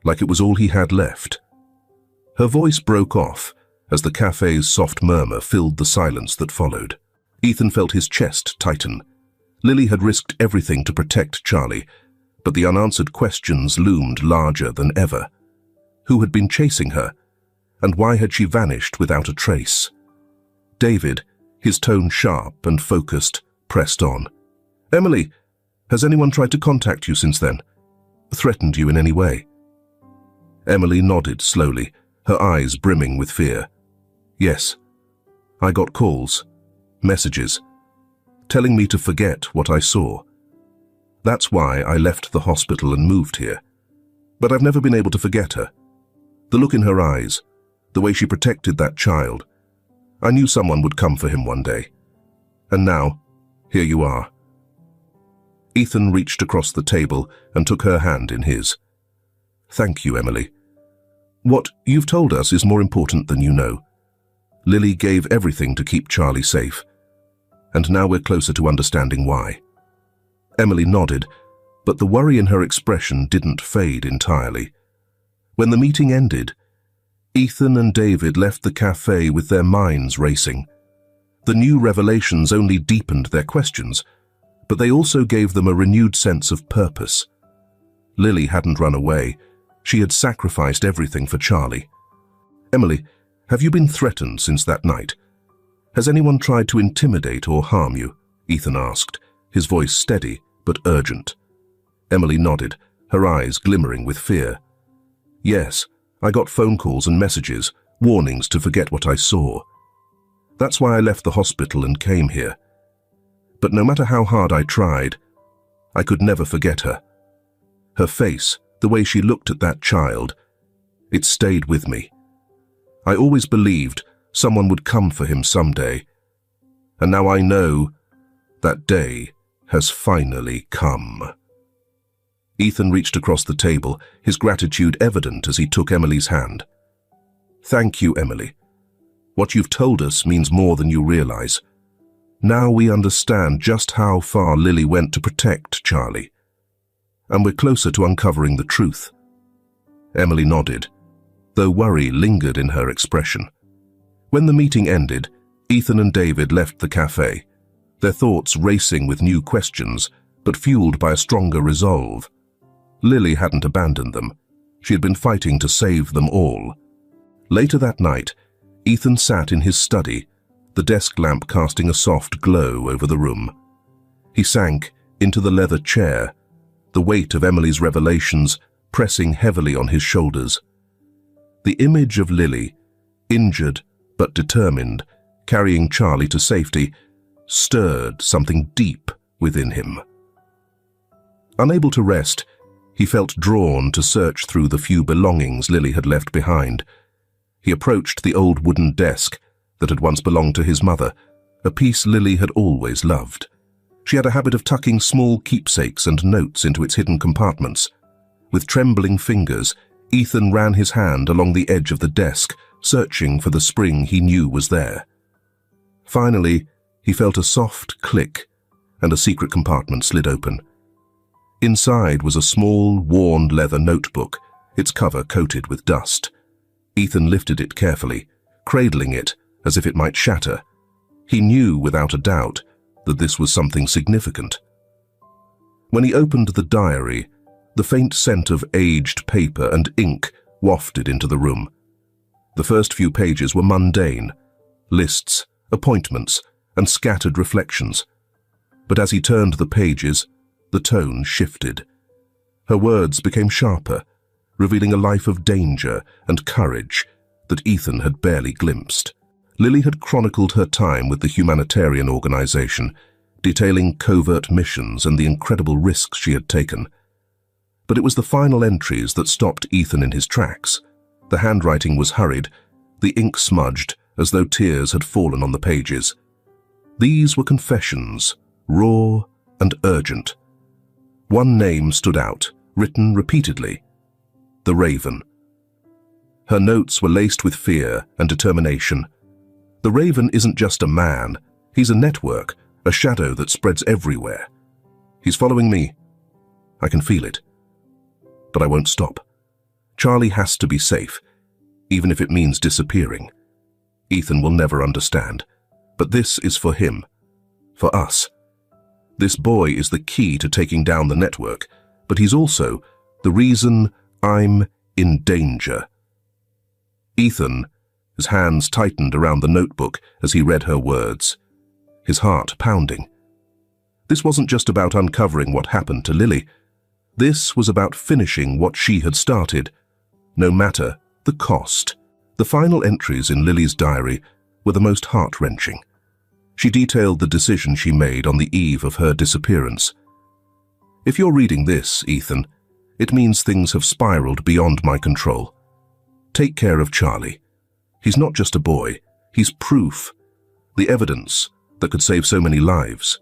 like it was all he had left." Her voice broke off as the cafe's soft murmur filled the silence that followed. Ethan felt his chest tighten. Lily had risked everything to protect Charlie, but the unanswered questions loomed larger than ever. Who had been chasing her, and why had she vanished without a trace? David, his tone sharp and focused, pressed on. "Emily, has anyone tried to contact you since then? Threatened you in any way?" Emily nodded slowly, her eyes brimming with fear. "Yes, I got calls, messages, telling me to forget what I saw. That's why I left the hospital and moved here. But I've never been able to forget her. The look in her eyes, the way she protected that child. I knew someone would come for him one day. And now, here you are." Ethan reached across the table and took her hand in his. "Thank you, Emily. What you've told us is more important than you know. Lily gave everything to keep Charlie safe, and now we're closer to understanding why. Emily nodded, but the worry in her expression didn't fade entirely. When the meeting ended, Ethan and David left the cafe with their minds racing. The new revelations only deepened their questions, but they also gave them a renewed sense of purpose. Lily hadn't run away. She had sacrificed everything for Charlie. Emily, have you been threatened since that night? Has anyone tried to intimidate or harm you? Ethan asked, his voice steady but urgent. Emily nodded, her eyes glimmering with fear. Yes, I got phone calls and messages, warnings to forget what I saw. That's why I left the hospital and came here. But no matter how hard I tried, I could never forget her. Her face, the way she looked at that child, it stayed with me. I always believed someone would come for him someday, and now I know that day has finally come. Ethan reached across the table, his gratitude evident as he took Emily's hand. Thank you, Emily. What you've told us means more than you realize. Now we understand just how far Lily went to protect Charlie, and we're closer to uncovering the truth. Emily nodded, though worry lingered in her expression. When the meeting ended, Ethan and David left the cafe, their thoughts racing with new questions, but fueled by a stronger resolve. Lily hadn't abandoned them. She had been fighting to save them all. Later that night, Ethan sat in his study, the desk lamp casting a soft glow over the room. He sank into the leather chair, the weight of Emily's revelations pressing heavily on his shoulders. The image of Lily, injured but determined, carrying Charlie to safety, stirred something deep within him. Unable to rest, he felt drawn to search through the few belongings Lily had left behind. He approached the old wooden desk that had once belonged to his mother, a piece Lily had always loved. She had a habit of tucking small keepsakes and notes into its hidden compartments. With trembling fingers, Ethan ran his hand along the edge of the desk, searching for the spring he knew was there. Finally, he felt a soft click, and a secret compartment slid open. Inside was a small, worn leather notebook, its cover coated with dust. Ethan lifted it carefully, cradling it as if it might shatter. He knew without a doubt that this was something significant. When he opened the diary, the faint scent of aged paper and ink wafted into the room. The first few pages were mundane, lists, appointments, and scattered reflections. But as he turned the pages, the tone shifted. Her words became sharper, revealing a life of danger and courage that Ethan had barely glimpsed. Lily had chronicled her time with the humanitarian organization, detailing covert missions and the incredible risks she had taken. But it was the final entries that stopped Ethan in his tracks. The handwriting was hurried, the ink smudged as though tears had fallen on the pages. These were confessions, raw and urgent. One name stood out, written repeatedly: the Raven. Her notes were laced with fear and determination. The Raven isn't just a man, he's a network, a shadow that spreads everywhere. He's following me. I can feel it. But I won't stop. Charlie has to be safe, even if it means disappearing. Ethan will never understand, but this is for him, for us. This boy is the key to taking down the network, but he's also the reason I'm in danger. Ethan, his hands tightened around the notebook as he read her words, his heart pounding. This wasn't just about uncovering what happened to Lily. This was about finishing what she had started, no matter the cost. The final entries in Lily's diary were the most heart-wrenching. She detailed the decision she made on the eve of her disappearance. If you're reading this, Ethan, it means things have spiraled beyond my control. Take care of Charlie. He's not just a boy, he's proof, the evidence that could save so many lives.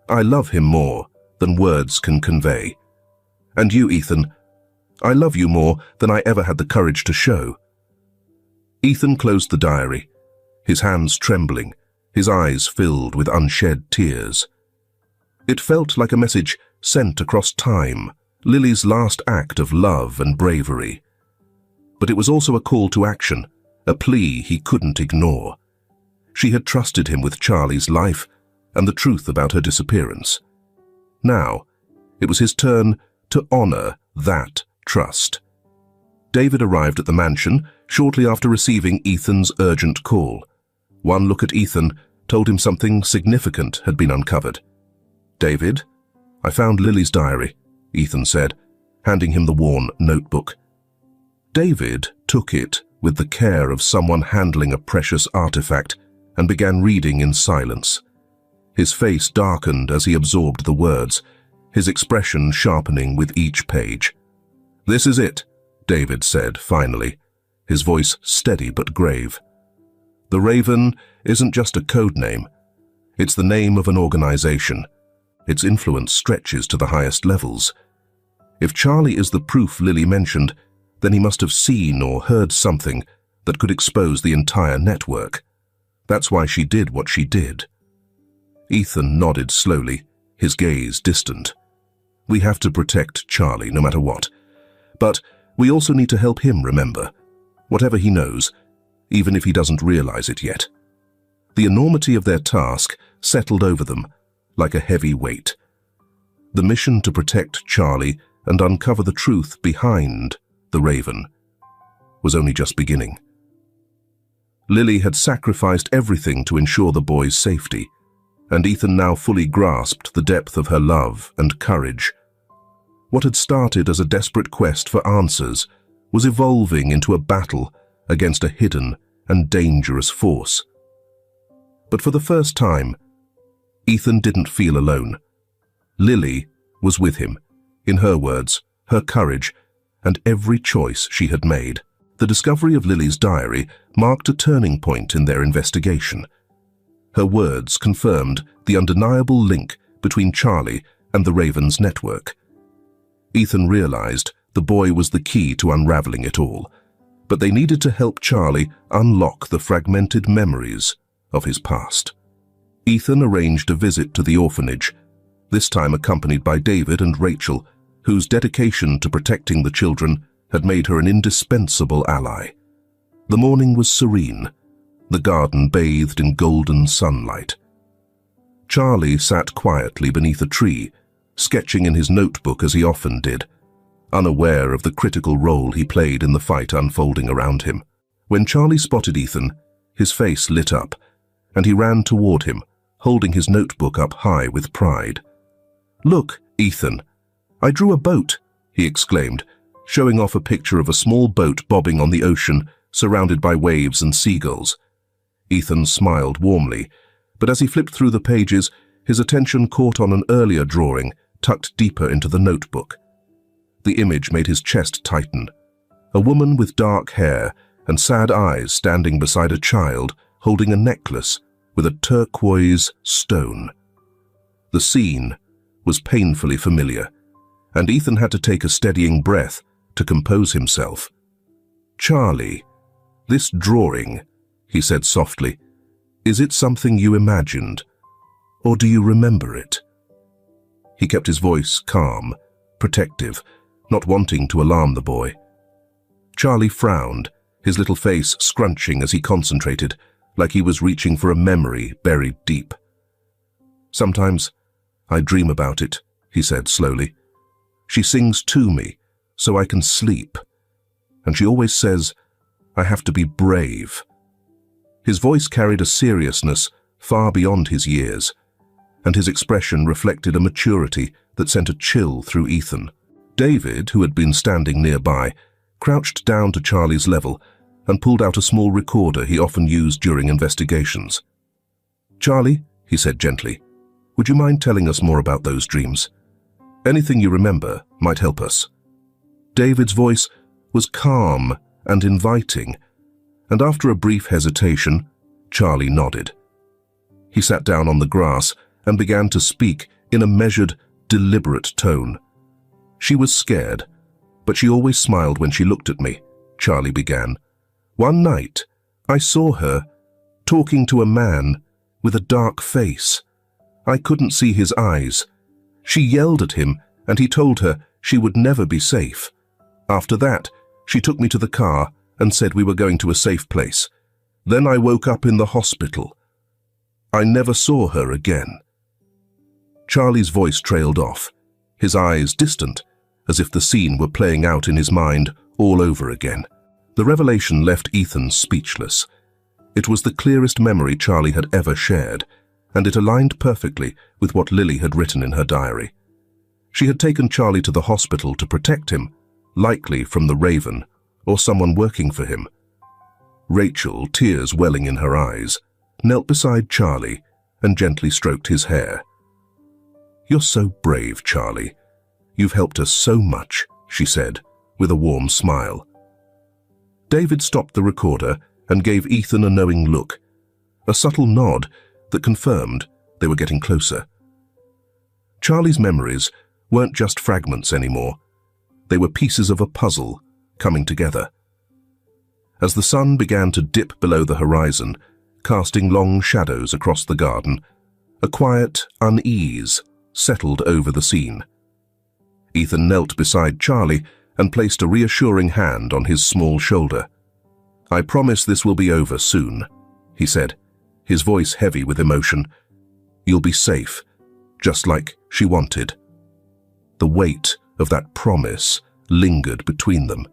I love him more than words can convey. And you, Ethan, I love you more than I ever had the courage to show." Ethan closed the diary, his hands trembling, his eyes filled with unshed tears. It felt like a message sent across time, Lily's last act of love and bravery. But it was also a call to action, a plea he couldn't ignore. She had trusted him with Charlie's life and the truth about her disappearance. Now, it was his turn to honor that trust. David arrived at the mansion shortly after receiving Ethan's urgent call. One look at Ethan told him something significant had been uncovered. "David, I found Lily's diary," Ethan said, handing him the worn notebook. David took it with the care of someone handling a precious artifact and began reading in silence. His face darkened as he absorbed the words, his expression sharpening with each page. "This is it," David said finally, his voice steady but grave. "The Raven isn't just a code name. It's the name of an organization. Its influence stretches to the highest levels. If Charlie is the proof Lily mentioned, then he must have seen or heard something that could expose the entire network. That's why she did what she did." Ethan nodded slowly, his gaze distant. "We have to protect Charlie no matter what. But we also need to help him remember, whatever he knows, even if he doesn't realize it yet." The enormity of their task settled over them like a heavy weight. The mission to protect Charlie and uncover the truth behind the Raven was only just beginning. Lily had sacrificed everything to ensure the boy's safety, and Ethan now fully grasped the depth of her love and courage. What had started as a desperate quest for answers was evolving into a battle against a hidden and dangerous force. But for the first time, Ethan didn't feel alone. Lily was with him, in her words, her courage, and every choice she had made. The discovery of Lily's diary marked a turning point in their investigation. Her words confirmed the undeniable link between Charlie and the Raven's network. Ethan realized the boy was the key to unraveling it all, but they needed to help Charlie unlock the fragmented memories of his past. Ethan arranged a visit to the orphanage, this time accompanied by David and Rachel, whose dedication to protecting the children had made her an indispensable ally. The morning was serene, the garden bathed in golden sunlight. Charlie sat quietly beneath a tree, sketching in his notebook as he often did, unaware of the critical role he played in the fight unfolding around him. When Charlie spotted Ethan, his face lit up, and he ran toward him, holding his notebook up high with pride. "Look, Ethan, I drew a boat," he exclaimed, showing off a picture of a small boat bobbing on the ocean, surrounded by waves and seagulls. Ethan smiled warmly, but as he flipped through the pages, his attention caught on an earlier drawing, tucked deeper into the notebook. The image made his chest tighten. A woman with dark hair and sad eyes standing beside a child holding a necklace with a turquoise stone. The scene was painfully familiar, and Ethan had to take a steadying breath to compose himself. "Charlie, this drawing," he said softly, "is it something you imagined, or do you remember it?" He kept his voice calm, protective, not wanting to alarm the boy. Charlie frowned, his little face scrunching as he concentrated, like he was reaching for a memory buried deep. "Sometimes I dream about it," he said slowly. "She sings to me so I can sleep, and she always says I have to be brave." His voice carried a seriousness far beyond his years, and his expression reflected a maturity that sent a chill through Ethan. David, who had been standing nearby, crouched down to Charlie's level and pulled out a small recorder he often used during investigations. "Charlie," he said gently, "would you mind telling us more about those dreams? Anything you remember might help us." David's voice was calm and inviting, and after a brief hesitation, Charlie nodded. He sat down on the grass and began to speak in a measured, deliberate tone. "She was scared. But she always smiled when she looked at me, Charlie began. One night, I saw her talking to a man with a dark face. I couldn't see his eyes. She yelled at him, and he told her she would never be safe. After that, she took me to the car and said we were going to a safe place. Then I woke up in the hospital. I never saw her again. Charlie's voice trailed off, his eyes distant, as if the scene were playing out in his mind all over again. The revelation left Ethan speechless. It was the clearest memory Charlie had ever shared, and it aligned perfectly with what Lily had written in her diary. She had taken Charlie to the hospital to protect him, likely from the Raven or someone working for him. Rachel, tears welling in her eyes, knelt beside Charlie and gently stroked his hair. "You're so brave, Charlie. You've helped us so much," she said, with a warm smile. David stopped the recorder and gave Ethan a knowing look, a subtle nod that confirmed they were getting closer. Charlie's memories weren't just fragments anymore. They were pieces of a puzzle coming together. As the sun began to dip below the horizon, casting long shadows across the garden, a quiet unease settled over the scene. Ethan knelt beside Charlie and placed a reassuring hand on his small shoulder. "I promise this will be over soon," he said, his voice heavy with emotion. "You'll be safe, just like she wanted." The weight of that promise lingered between them,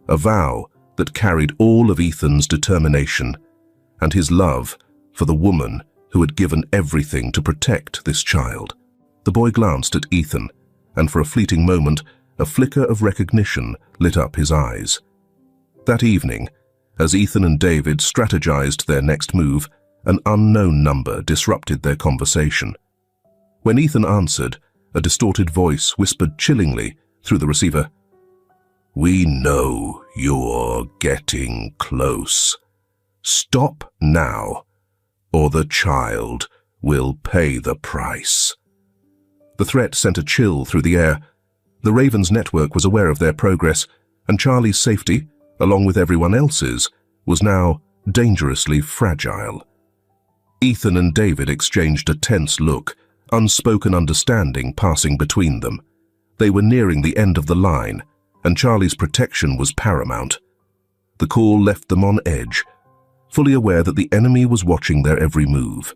a vow that carried all of Ethan's determination and his love for the woman who had given everything to protect this child. The boy glanced at Ethan, and for a fleeting moment, a flicker of recognition lit up his eyes. That evening, as Ethan and David strategized their next move, an unknown number disrupted their conversation. When Ethan answered, a distorted voice whispered chillingly through the receiver, "We know you're getting close. Stop now, or the child will pay the price." The threat sent a chill through the air. The Ravens network was aware of their progress, and Charlie's safety, along with everyone else's, was now dangerously fragile. Ethan and David exchanged a tense look, unspoken understanding passing between them. They were nearing the end of the line, and Charlie's protection was paramount. The call left them on edge, fully aware that the enemy was watching their every move.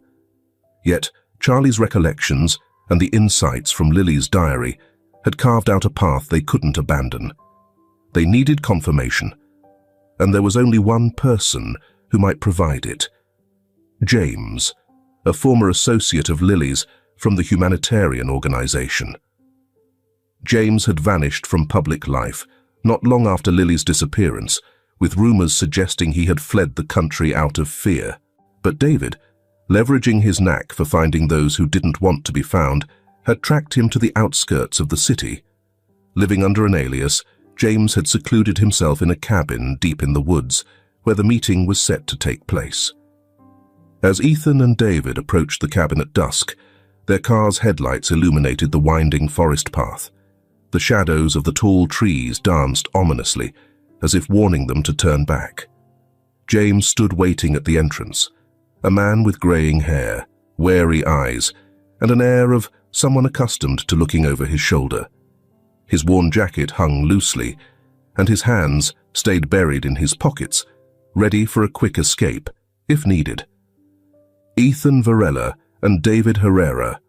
Yet Charlie's recollections and the insights from Lily's diary had carved out a path they couldn't abandon. They needed confirmation, and there was only one person who might provide it. James, a former associate of Lily's from the humanitarian organization. James had vanished from public life not long after Lily's disappearance, with rumors suggesting he had fled the country out of fear. But David, leveraging his knack for finding those who didn't want to be found, had tracked him to the outskirts of the city. Living under an alias, James had secluded himself in a cabin deep in the woods, where the meeting was set to take place. As Ethan and David approached the cabin at dusk, their car's headlights illuminated the winding forest path. The shadows of the tall trees danced ominously, as if warning them to turn back. James stood waiting at the entrance, a man with graying hair, wary eyes, and an air of someone accustomed to looking over his shoulder. His worn jacket hung loosely, and his hands stayed buried in his pockets, ready for a quick escape, if needed. "Ethan Varela and David Herrera,"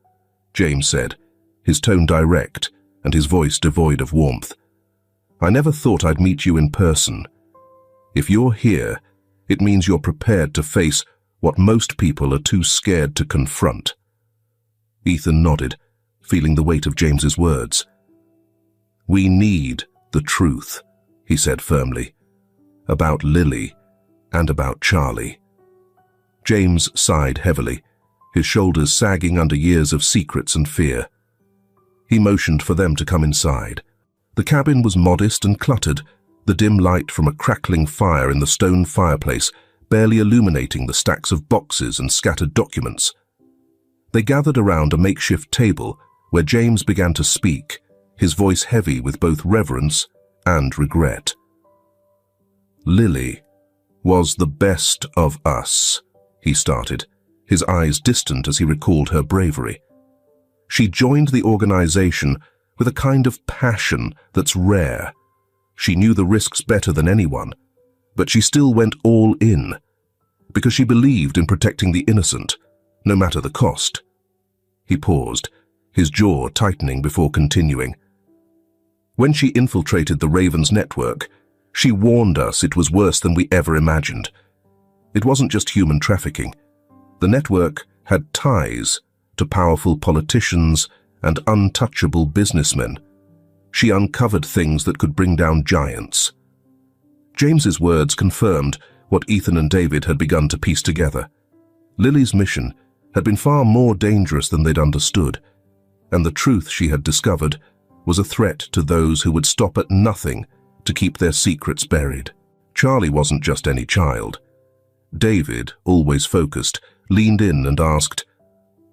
James said, his tone direct and his voice devoid of warmth. "I never thought I'd meet you in person. If you're here, it means you're prepared to face what most people are too scared to confront." Ethan nodded, feeling the weight of James's words. "We need the truth," he said firmly, "about Lily and about Charlie." James sighed heavily, his shoulders sagging under years of secrets and fear. He motioned for them to come inside. The cabin was modest and cluttered, the dim light from a crackling fire in the stone fireplace barely illuminating the stacks of boxes and scattered documents. They gathered around a makeshift table where James began to speak, his voice heavy with both reverence and regret. "Lily was the best of us," he started, his eyes distant as he recalled her bravery. "She joined the organization with a kind of passion that's rare. She knew the risks better than anyone, but she still went all in, because she believed in protecting the innocent, no matter the cost." He paused, his jaw tightening before continuing. "When she infiltrated the Ravens network, she warned us it was worse than we ever imagined. It wasn't just human trafficking. The network had ties to powerful politicians and untouchable businessmen. She uncovered things that could bring down giants." James's words confirmed what Ethan and David had begun to piece together. Lily's mission had been far more dangerous than they'd understood, and the truth she had discovered was a threat to those who would stop at nothing to keep their secrets buried. Charlie wasn't just any child. David, always focused, leaned in and asked,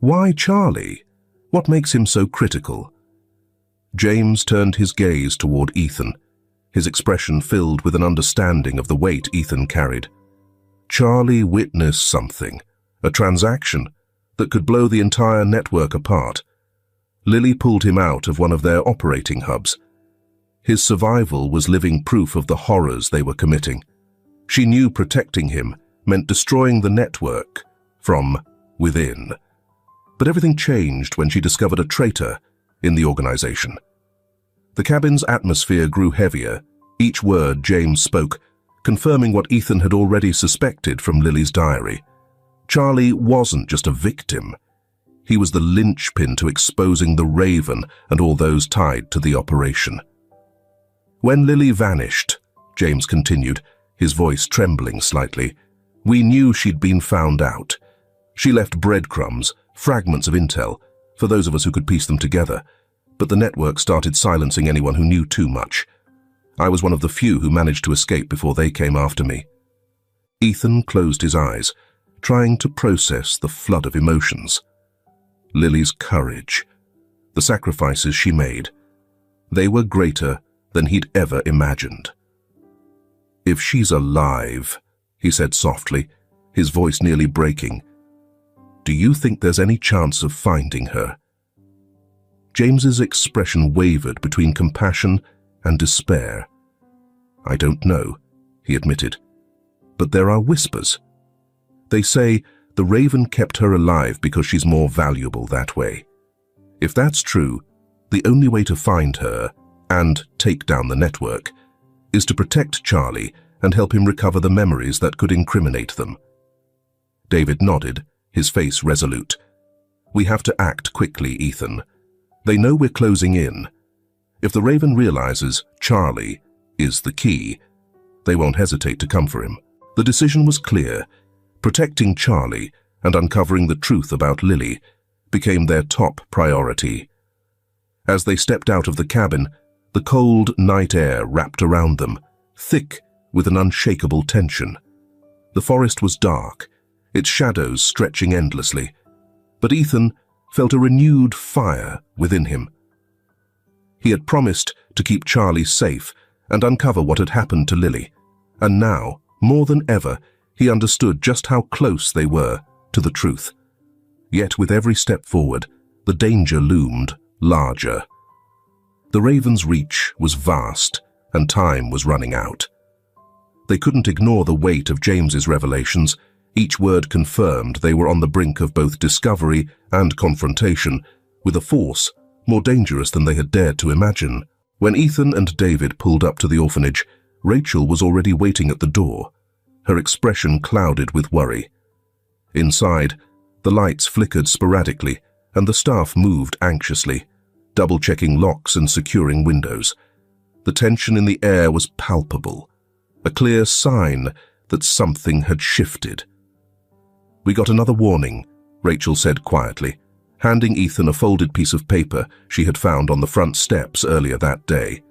"Why Charlie? What makes him so critical?" James turned his gaze toward Ethan, his expression filled with an understanding of the weight Ethan carried. Charlie witnessed something, a transaction that could blow the entire network apart. Lily pulled him out of one of their operating hubs. His survival was living proof of the horrors they were committing. She knew protecting him meant destroying the network from within. But everything changed when she discovered a traitor in the organization. The cabin's atmosphere grew heavier, each word James spoke confirming what Ethan had already suspected from Lily's diary. Charlie wasn't just a victim. He was the linchpin to exposing the Raven and all those tied to the operation. "When Lily vanished," James continued, his voice trembling slightly, "we knew she'd been found out. She left breadcrumbs, fragments of intel, for those of us who could piece them together, but the network started silencing anyone who knew too much. I was one of the few who managed to escape before they came after me." Ethan closed his eyes, trying to process the flood of emotions. Lily's courage, the sacrifices she made, they were greater than he'd ever imagined. "If she's alive," he said softly, his voice nearly breaking, "do you think there's any chance of finding her?" James's expression wavered between compassion and despair. "I don't know," he admitted, "but there are whispers. They say the Raven kept her alive because she's more valuable that way. If that's true, the only way to find her and take down the network is to protect Charlie and help him recover the memories that could incriminate them." David nodded, his face resolute. "We have to act quickly, Ethan. They know we're closing in. If the Raven realizes Charlie is the key, they won't hesitate to come for him." The decision was clear. Protecting Charlie and uncovering the truth about Lily became their top priority. As they stepped out of the cabin, the cold night air wrapped around them, thick with an unshakable tension. The forest was dark, its shadows stretching endlessly, but Ethan felt a renewed fire within him. He had promised to keep Charlie safe and uncover what had happened to Lily, and now, more than ever, he understood just how close they were to the truth. Yet with every step forward, the danger loomed larger. The Raven's reach was vast, and time was running out. They couldn't ignore the weight of James's revelations. Each word confirmed they were on the brink of both discovery and confrontation, with a force more dangerous than they had dared to imagine. When Ethan and David pulled up to the orphanage, Rachel was already waiting at the door, her expression clouded with worry. Inside, the lights flickered sporadically, and the staff moved anxiously, double-checking locks and securing windows. The tension in the air was palpable, a clear sign that something had shifted. "We got another warning," Rachel said quietly, handing Ethan a folded piece of paper she had found on the front steps earlier that day.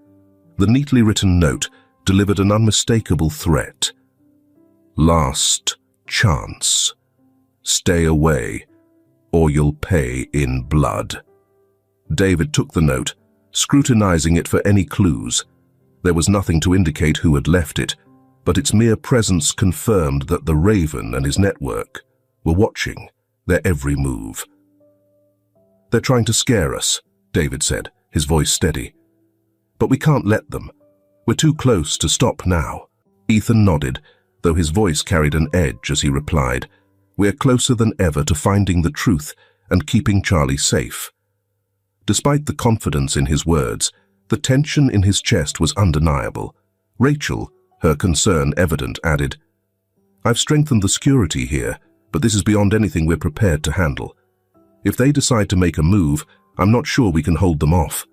The neatly written note delivered an unmistakable threat. "Last chance. Stay away, or you'll pay in blood." David took the note, scrutinizing it for any clues. There was nothing to indicate who had left it, but its mere presence confirmed that the Raven and his network were watching their every move. "They're trying to scare us," David said, his voice steady. "But we can't let them. We're too close to stop now." Ethan nodded, though his voice carried an edge as he replied, "We're closer than ever to finding the truth and keeping Charlie safe." Despite the confidence in his words, the tension in his chest was undeniable. Rachel, her concern evident, added, "I've strengthened the security here, but this is beyond anything we're prepared to handle. If they decide to make a move, I'm not sure we can hold them off."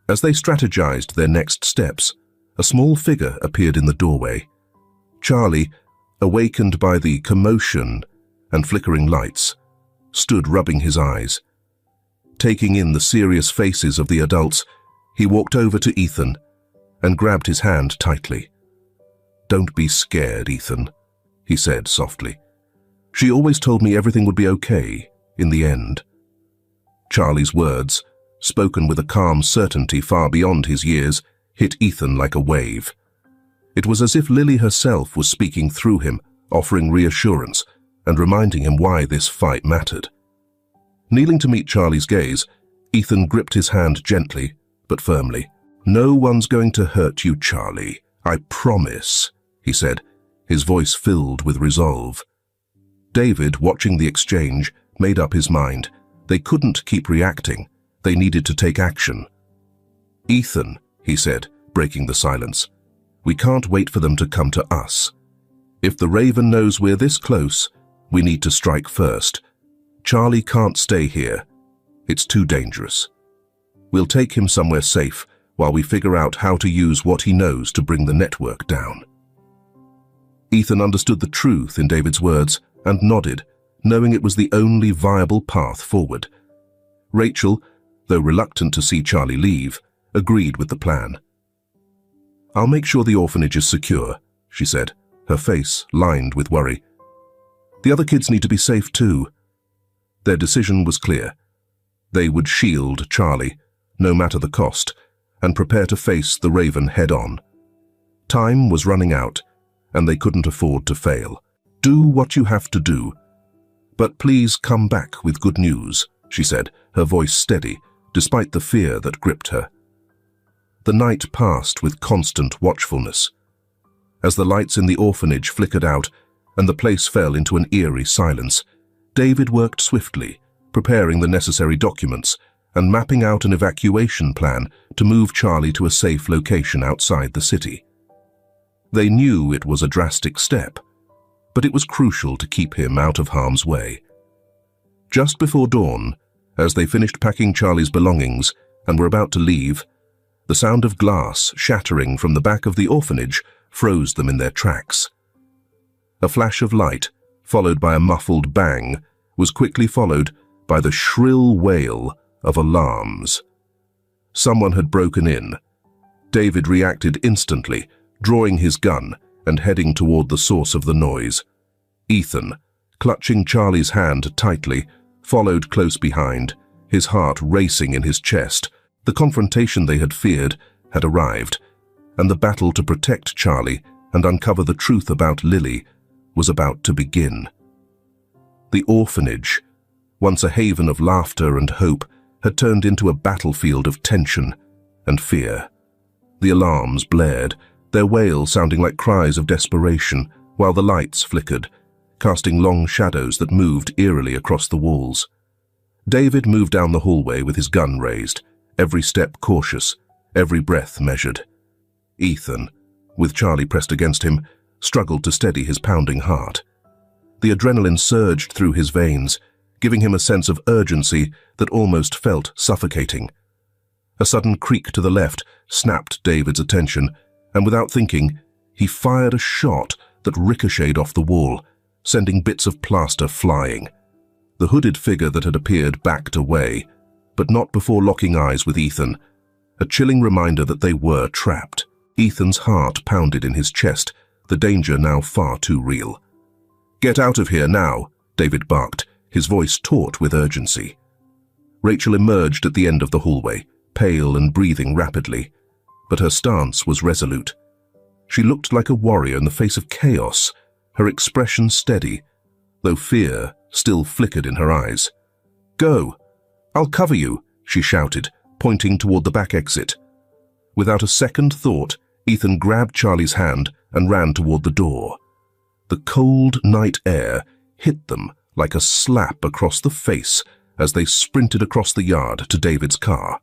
As they strategized their next steps, a small figure appeared in the doorway. Charlie, awakened by the commotion and flickering lights, stood rubbing his eyes. Taking in the serious faces of the adults, he walked over to Ethan and grabbed his hand tightly. "Don't be scared, Ethan," he said softly. "She always told me everything would be okay in the end." Charlie's words, spoken with a calm certainty far beyond his years, hit Ethan like a wave. It was as if Lily herself was speaking through him, offering reassurance and reminding him why this fight mattered. Kneeling to meet Charlie's gaze, Ethan gripped his hand gently but firmly. "No one's going to hurt you, Charlie. I promise," he said, his voice filled with resolve. David, watching the exchange, made up his mind. They couldn't keep reacting. They needed to take action. "Ethan," he said, breaking the silence, "we can't wait for them to come to us. If the Raven knows we're this close, we need to strike first. Charlie can't stay here. It's too dangerous. We'll take him somewhere safe while we figure out how to use what he knows to bring the network down." Ethan understood the truth in David's words and nodded, knowing it was the only viable path forward. Rachel, though reluctant to see Charlie leave, agreed with the plan. "I'll make sure the orphanage is secure," she said, her face lined with worry. "The other kids need to be safe too." Their decision was clear. They would shield Charlie, no matter the cost, and prepare to face the Raven head-on. Time was running out, and they couldn't afford to fail. "Do what you have to do. But please come back with good news," she said, her voice steady, despite the fear that gripped her. The night passed with constant watchfulness. As the lights in the orphanage flickered out and the place fell into an eerie silence, David worked swiftly, preparing the necessary documents and mapping out an evacuation plan to move Charlie to a safe location outside the city. They knew it was a drastic step, but it was crucial to keep him out of harm's way. Just before dawn, as they finished packing Charlie's belongings and were about to leave, the sound of glass shattering from the back of the orphanage froze them in their tracks. A flash of light, followed by a muffled bang, was quickly followed by the shrill wail of alarms. Someone had broken in. David reacted instantly, drawing his gun and heading toward the source of the noise. Ethan, clutching Charlie's hand tightly, followed close behind, his heart racing in his chest. The confrontation they had feared had arrived, and the battle to protect Charlie and uncover the truth about Lily was about to begin. The orphanage, once a haven of laughter and hope, had turned into a battlefield of tension and fear. The alarms blared, their wail sounding like cries of desperation, while the lights flickered, casting long shadows that moved eerily across the walls. David moved down the hallway with his gun raised, every step cautious, every breath measured. Ethan, with Charlie pressed against him, struggled to steady his pounding heart. The adrenaline surged through his veins, giving him a sense of urgency that almost felt suffocating. A sudden creak to the left snapped David's attention, and without thinking, he fired a shot that ricocheted off the wall, sending bits of plaster flying. The hooded figure that had appeared backed away, but not before locking eyes with Ethan, a chilling reminder that they were trapped. Ethan's heart pounded in his chest, the danger now far too real. "Get out of here now," David barked, his voice taut with urgency. Rachel emerged at the end of the hallway, pale and breathing rapidly. but her stance was resolute. She looked like a warrior in the face of chaos, her expression steady, though fear still flickered in her eyes. "Go! I'll cover you," she shouted, pointing toward the back exit. Without a second thought, Ethan grabbed Charlie's hand and ran toward the door. The cold night air hit them like a slap across the face as they sprinted across the yard to David's car,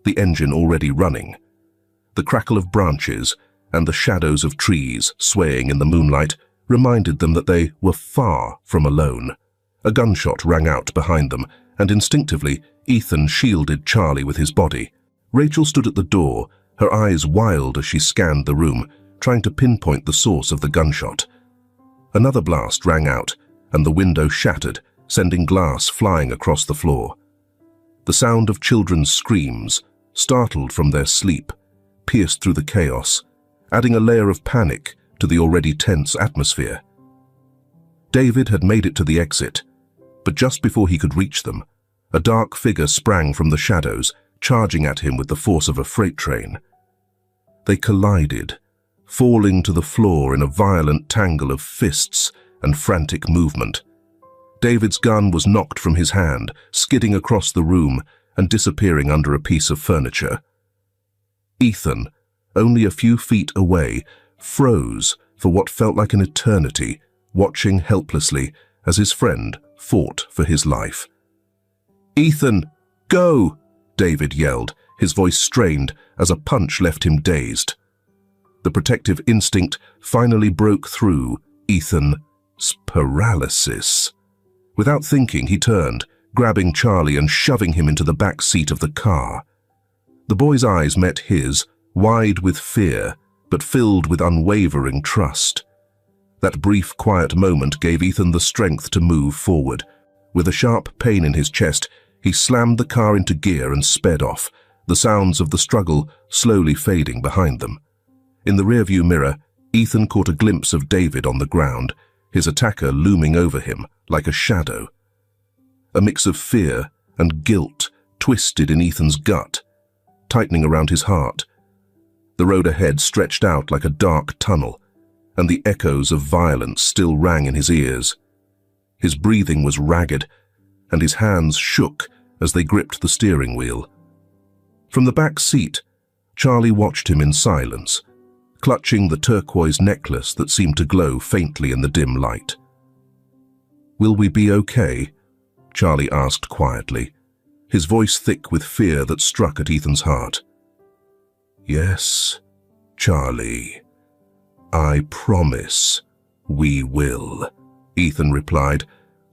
the engine already running. The crackle of branches and the shadows of trees swaying in the moonlight reminded them that they were far from alone. A gunshot rang out behind them, and instinctively, Ethan shielded Charlie with his body. Rachel stood at the door, her eyes wild as she scanned the room, trying to pinpoint the source of the gunshot. Another blast rang out, and the window shattered, sending glass flying across the floor. The sound of children's screams, startled from their sleep, pierced through the chaos, adding a layer of panic to the already tense atmosphere. David had made it to the exit, but just before he could reach them, a dark figure sprang from the shadows, charging at him with the force of a freight train. They collided, falling to the floor in a violent tangle of fists and frantic movement. David's gun was knocked from his hand, skidding across the room and disappearing under a piece of furniture. Ethan, only a few feet away, froze for what felt like an eternity, watching helplessly as his friend fought for his life. "Ethan, go!" David yelled, his voice strained as a punch left him dazed. The protective instinct finally broke through Ethan's paralysis. Without thinking, he turned, grabbing Charlie and shoving him into the back seat of the car. The boy's eyes met his, wide with fear, but filled with unwavering trust. That brief, quiet moment gave Ethan the strength to move forward. With a sharp pain in his chest, he slammed the car into gear and sped off, the sounds of the struggle slowly fading behind them. In the rearview mirror, Ethan caught a glimpse of David on the ground, his attacker looming over him like a shadow. A mix of fear and guilt twisted in Ethan's gut, tightening around his heart. The road ahead stretched out like a dark tunnel, and the echoes of violence still rang in his ears. His breathing was ragged, and his hands shook as they gripped the steering wheel. From the back seat, Charlie watched him in silence, clutching the turquoise necklace that seemed to glow faintly in the dim light. "Will we be okay?" Charlie asked quietly, his voice thick with fear that struck at Ethan's heart. "Yes, Charlie. I promise we will," Ethan replied,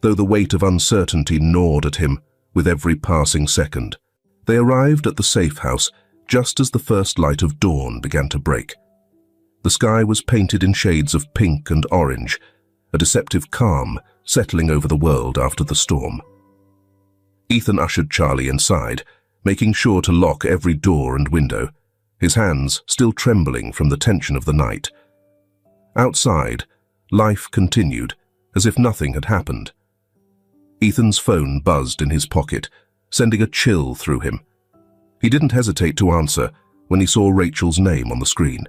though the weight of uncertainty gnawed at him with every passing second. They arrived at the safe house just as the first light of dawn began to break. The sky was painted in shades of pink and orange, a deceptive calm settling over the world after the storm. Ethan ushered Charlie inside, making sure to lock every door and window, his hands still trembling from the tension of the night. Outside, life continued, as if nothing had happened. Ethan's phone buzzed in his pocket, sending a chill through him. He didn't hesitate to answer when he saw Rachel's name on the screen.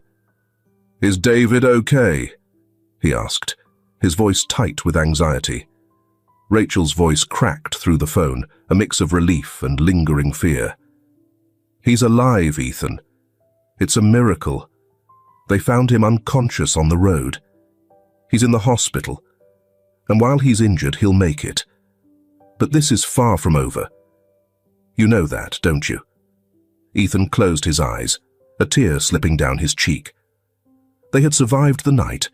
"Is David okay?" he asked, his voice tight with anxiety. Rachel's voice cracked through the phone, a mix of relief and lingering fear. "He's alive, Ethan. It's a miracle. They found him unconscious on the road. He's in the hospital, and while he's injured, he'll make it. But this is far from over. You know that, don't you?" Ethan closed his eyes, a tear slipping down his cheek. They had survived the night,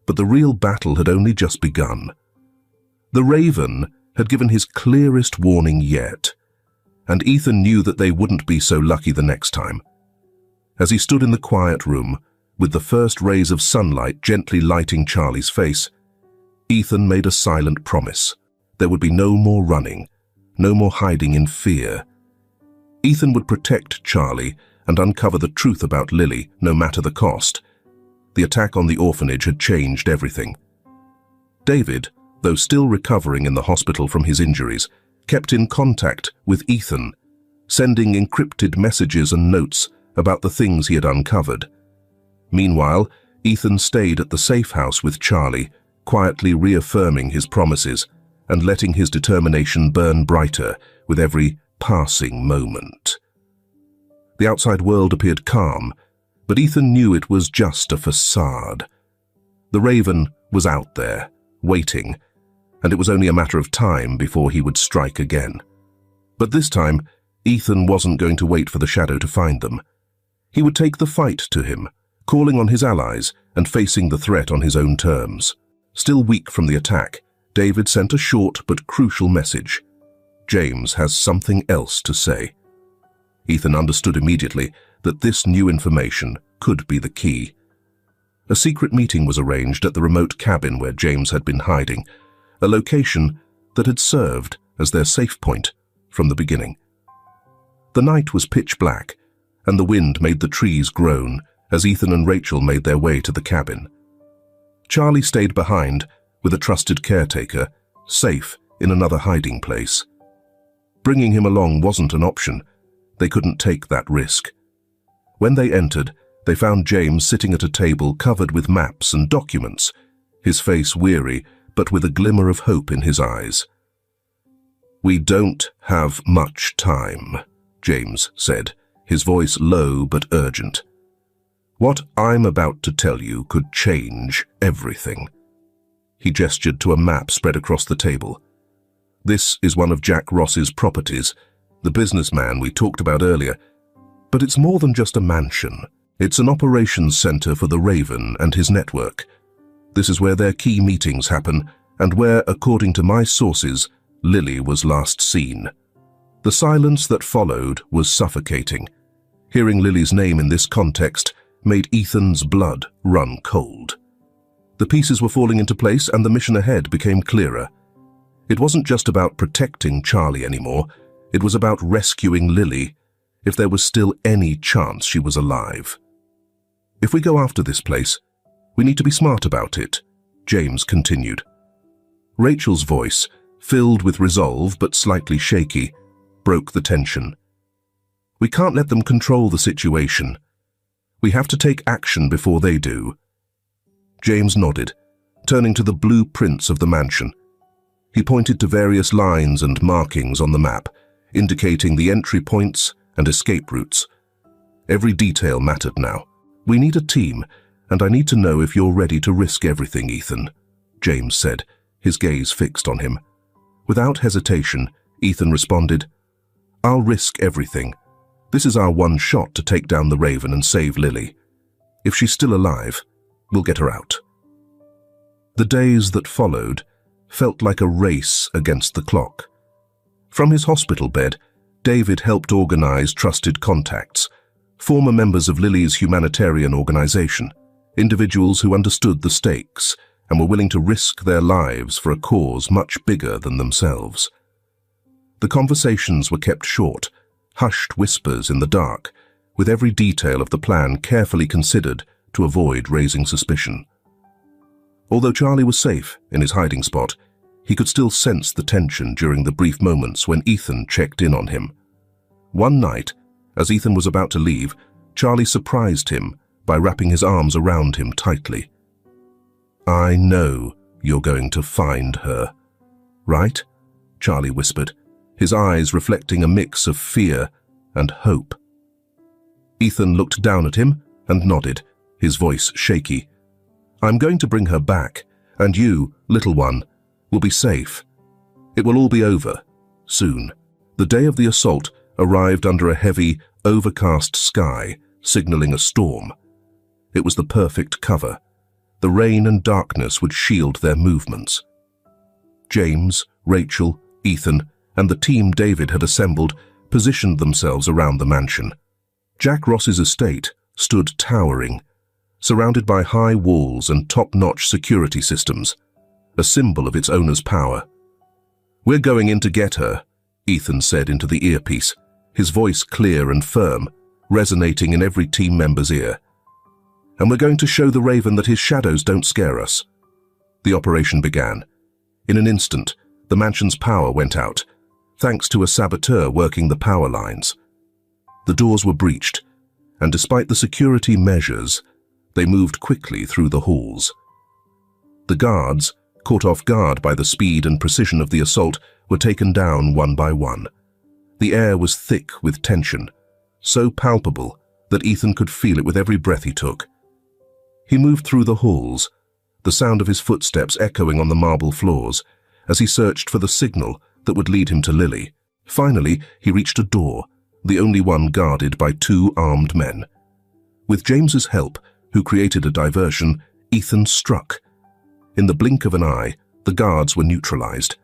but the real battle had only just begun. The Raven had given his clearest warning yet, and Ethan knew that they wouldn't be so lucky the next time. As he stood in the quiet room, with the first rays of sunlight gently lighting Charlie's face, Ethan made a silent promise. There would be no more running, no more hiding in fear. Ethan would protect Charlie and uncover the truth about Lily, no matter the cost. The attack on the orphanage had changed everything. David, though still recovering in the hospital from his injuries, kept in contact with Ethan, sending encrypted messages and notes about the things he had uncovered. Meanwhile, Ethan stayed at the safe house with Charlie, quietly reaffirming his promises and letting his determination burn brighter with every passing moment. The outside world appeared calm, but Ethan knew it was just a facade. The Raven was out there, waiting, and it was only a matter of time before he would strike again. But this time, Ethan wasn't going to wait for the shadow to find them. He would take the fight to him, calling on his allies and facing the threat on his own terms. Still weak from the attack, David sent a short but crucial message. James has something else to say. Ethan understood immediately that this new information could be the key. A secret meeting was arranged at the remote cabin where James had been hiding, a location that had served as their safe point from the beginning. The night was pitch black, and the wind made the trees groan as Ethan and Rachel made their way to the cabin. Charlie stayed behind with a trusted caretaker, safe in another hiding place. Bringing him along wasn't an option. They couldn't take that risk. When they entered, they found James sitting at a table covered with maps and documents, his face weary but with a glimmer of hope in his eyes. "We don't have much time," James said, his voice low but urgent. "What I'm about to tell you could change everything." He gestured to a map spread across the table. "This is one of Jack Ross's properties, the businessman we talked about earlier. But it's more than just a mansion. It's an operations center for the Raven and his network. This is where their key meetings happen, and where, according to my sources, Lily was last seen." The silence that followed was suffocating. Hearing Lily's name in this context made Ethan's blood run cold. The pieces were falling into place, and the mission ahead became clearer. It wasn't just about protecting Charlie anymore. It was about rescuing Lily, if there was still any chance she was alive. "If we go after this place, we need to be smart about it," James continued. Rachel's voice, filled with resolve but slightly shaky, broke the tension. "We can't let them control the situation. We have to take action before they do." James nodded, turning to the blueprints of the mansion. He pointed to various lines and markings on the map, indicating the entry points and escape routes. Every detail mattered now. "We need a team, and I need to know if you're ready to risk everything, Ethan," James said, his gaze fixed on him. Without hesitation, Ethan responded, "I'll risk everything. This is our one shot to take down the Raven and save Lily. If she's still alive, we'll get her out." The days that followed felt like a race against the clock. From his hospital bed, David helped organize trusted contacts, former members of Lily's humanitarian organization, individuals who understood the stakes and were willing to risk their lives for a cause much bigger than themselves. The conversations were kept short, hushed whispers in the dark, with every detail of the plan carefully considered to avoid raising suspicion. Although Charlie was safe in his hiding spot, he could still sense the tension during the brief moments when Ethan checked in on him. One night, as Ethan was about to leave, Charlie surprised him by wrapping his arms around him tightly. "I know you're going to find her, right?" Charlie whispered, his eyes reflecting a mix of fear and hope. Ethan looked down at him and nodded, his voice shaky. "I'm going to bring her back, and you, little one, will be safe. It will all be over, soon." The day of the assault arrived under a heavy, overcast sky, signaling a storm. It was the perfect cover. The rain and darkness would shield their movements. James, Rachel, Ethan, and the team David had assembled positioned themselves around the mansion. Jack Ross's estate stood towering, surrounded by high walls and top-notch security systems, a symbol of its owner's power. "We're going in to get her," Ethan said into the earpiece, his voice clear and firm, resonating in every team member's ear. "And we're going to show the Raven that his shadows don't scare us." The operation began. In an instant, the mansion's power went out, thanks to a saboteur working the power lines. The doors were breached, and despite the security measures, they moved quickly through the halls. The guards, caught off guard by the speed and precision of the assault, were taken down one by one. The air was thick with tension, so palpable that Ethan could feel it with every breath he took. He moved through the halls, the sound of his footsteps echoing on the marble floors, as he searched for the signal that would lead him to Lily. Finally, he reached a door, the only one guarded by 2 armed men. With James's help, who created a diversion, Ethan struck. In the blink of an eye, the guards were neutralized.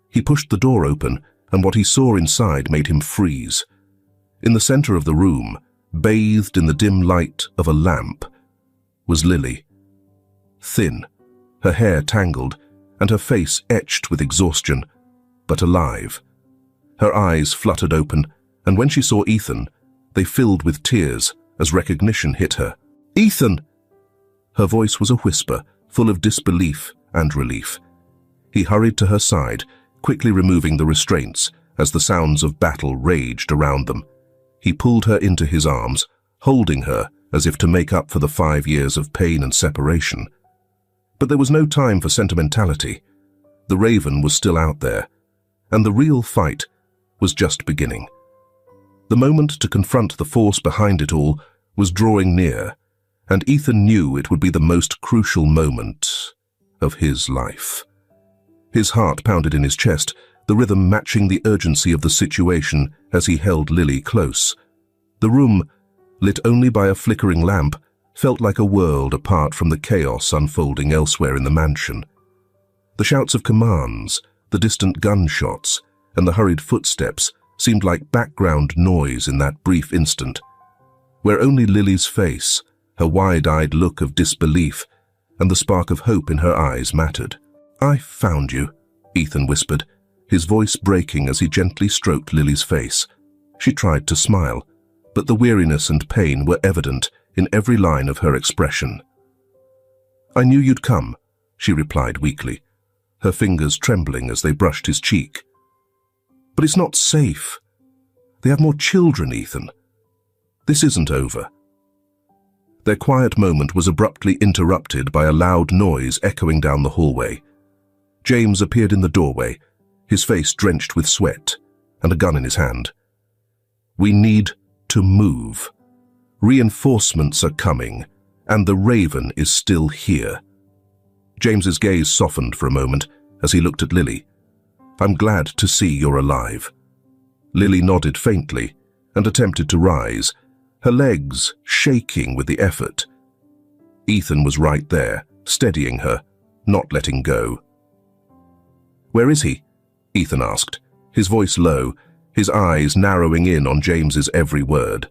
He pushed the door open, and what he saw inside made him freeze. In the center of the room, bathed in the dim light of a lamp, was Lily. Thin, her hair tangled, and her face etched with exhaustion, but alive. Her eyes fluttered open, and when she saw Ethan, they filled with tears as recognition hit her. "Ethan!" Her voice was a whisper, full of disbelief and relief. He hurried to her side, quickly removing the restraints as the sounds of battle raged around them. He pulled her into his arms, holding her as if to make up for the 5 years of pain and separation. But there was no time for sentimentality. The Raven was still out there, and the real fight was just beginning. The moment to confront the force behind it all was drawing near, and Ethan knew it would be the most crucial moment of his life. His heart pounded in his chest, the rhythm matching the urgency of the situation as he held Lily close. The room, lit only by a flickering lamp, felt like a world apart from the chaos unfolding elsewhere in the mansion. The shouts of commands, the distant gunshots, and the hurried footsteps seemed like background noise in that brief instant, where only Lily's face, her wide-eyed look of disbelief, and the spark of hope in her eyes mattered. "I found you," Ethan whispered, his voice breaking as he gently stroked Lily's face. She tried to smile, but the weariness and pain were evident in every line of her expression. "I knew you'd come," she replied weakly, her fingers trembling as they brushed his cheek. "But it's not safe. They have more children, Ethan. This isn't over." Their quiet moment was abruptly interrupted by a loud noise echoing down the hallway. James appeared in the doorway, his face drenched with sweat, and a gun in his hand. "We need to move. Reinforcements are coming, and the Raven is still here." James's gaze softened for a moment as he looked at Lily. "I'm glad to see you're alive." Lily nodded faintly and attempted to rise, her legs shaking with the effort. Ethan was right there, steadying her, not letting go. "Where is he?" Ethan asked, his voice low, his eyes narrowing in on James's every word.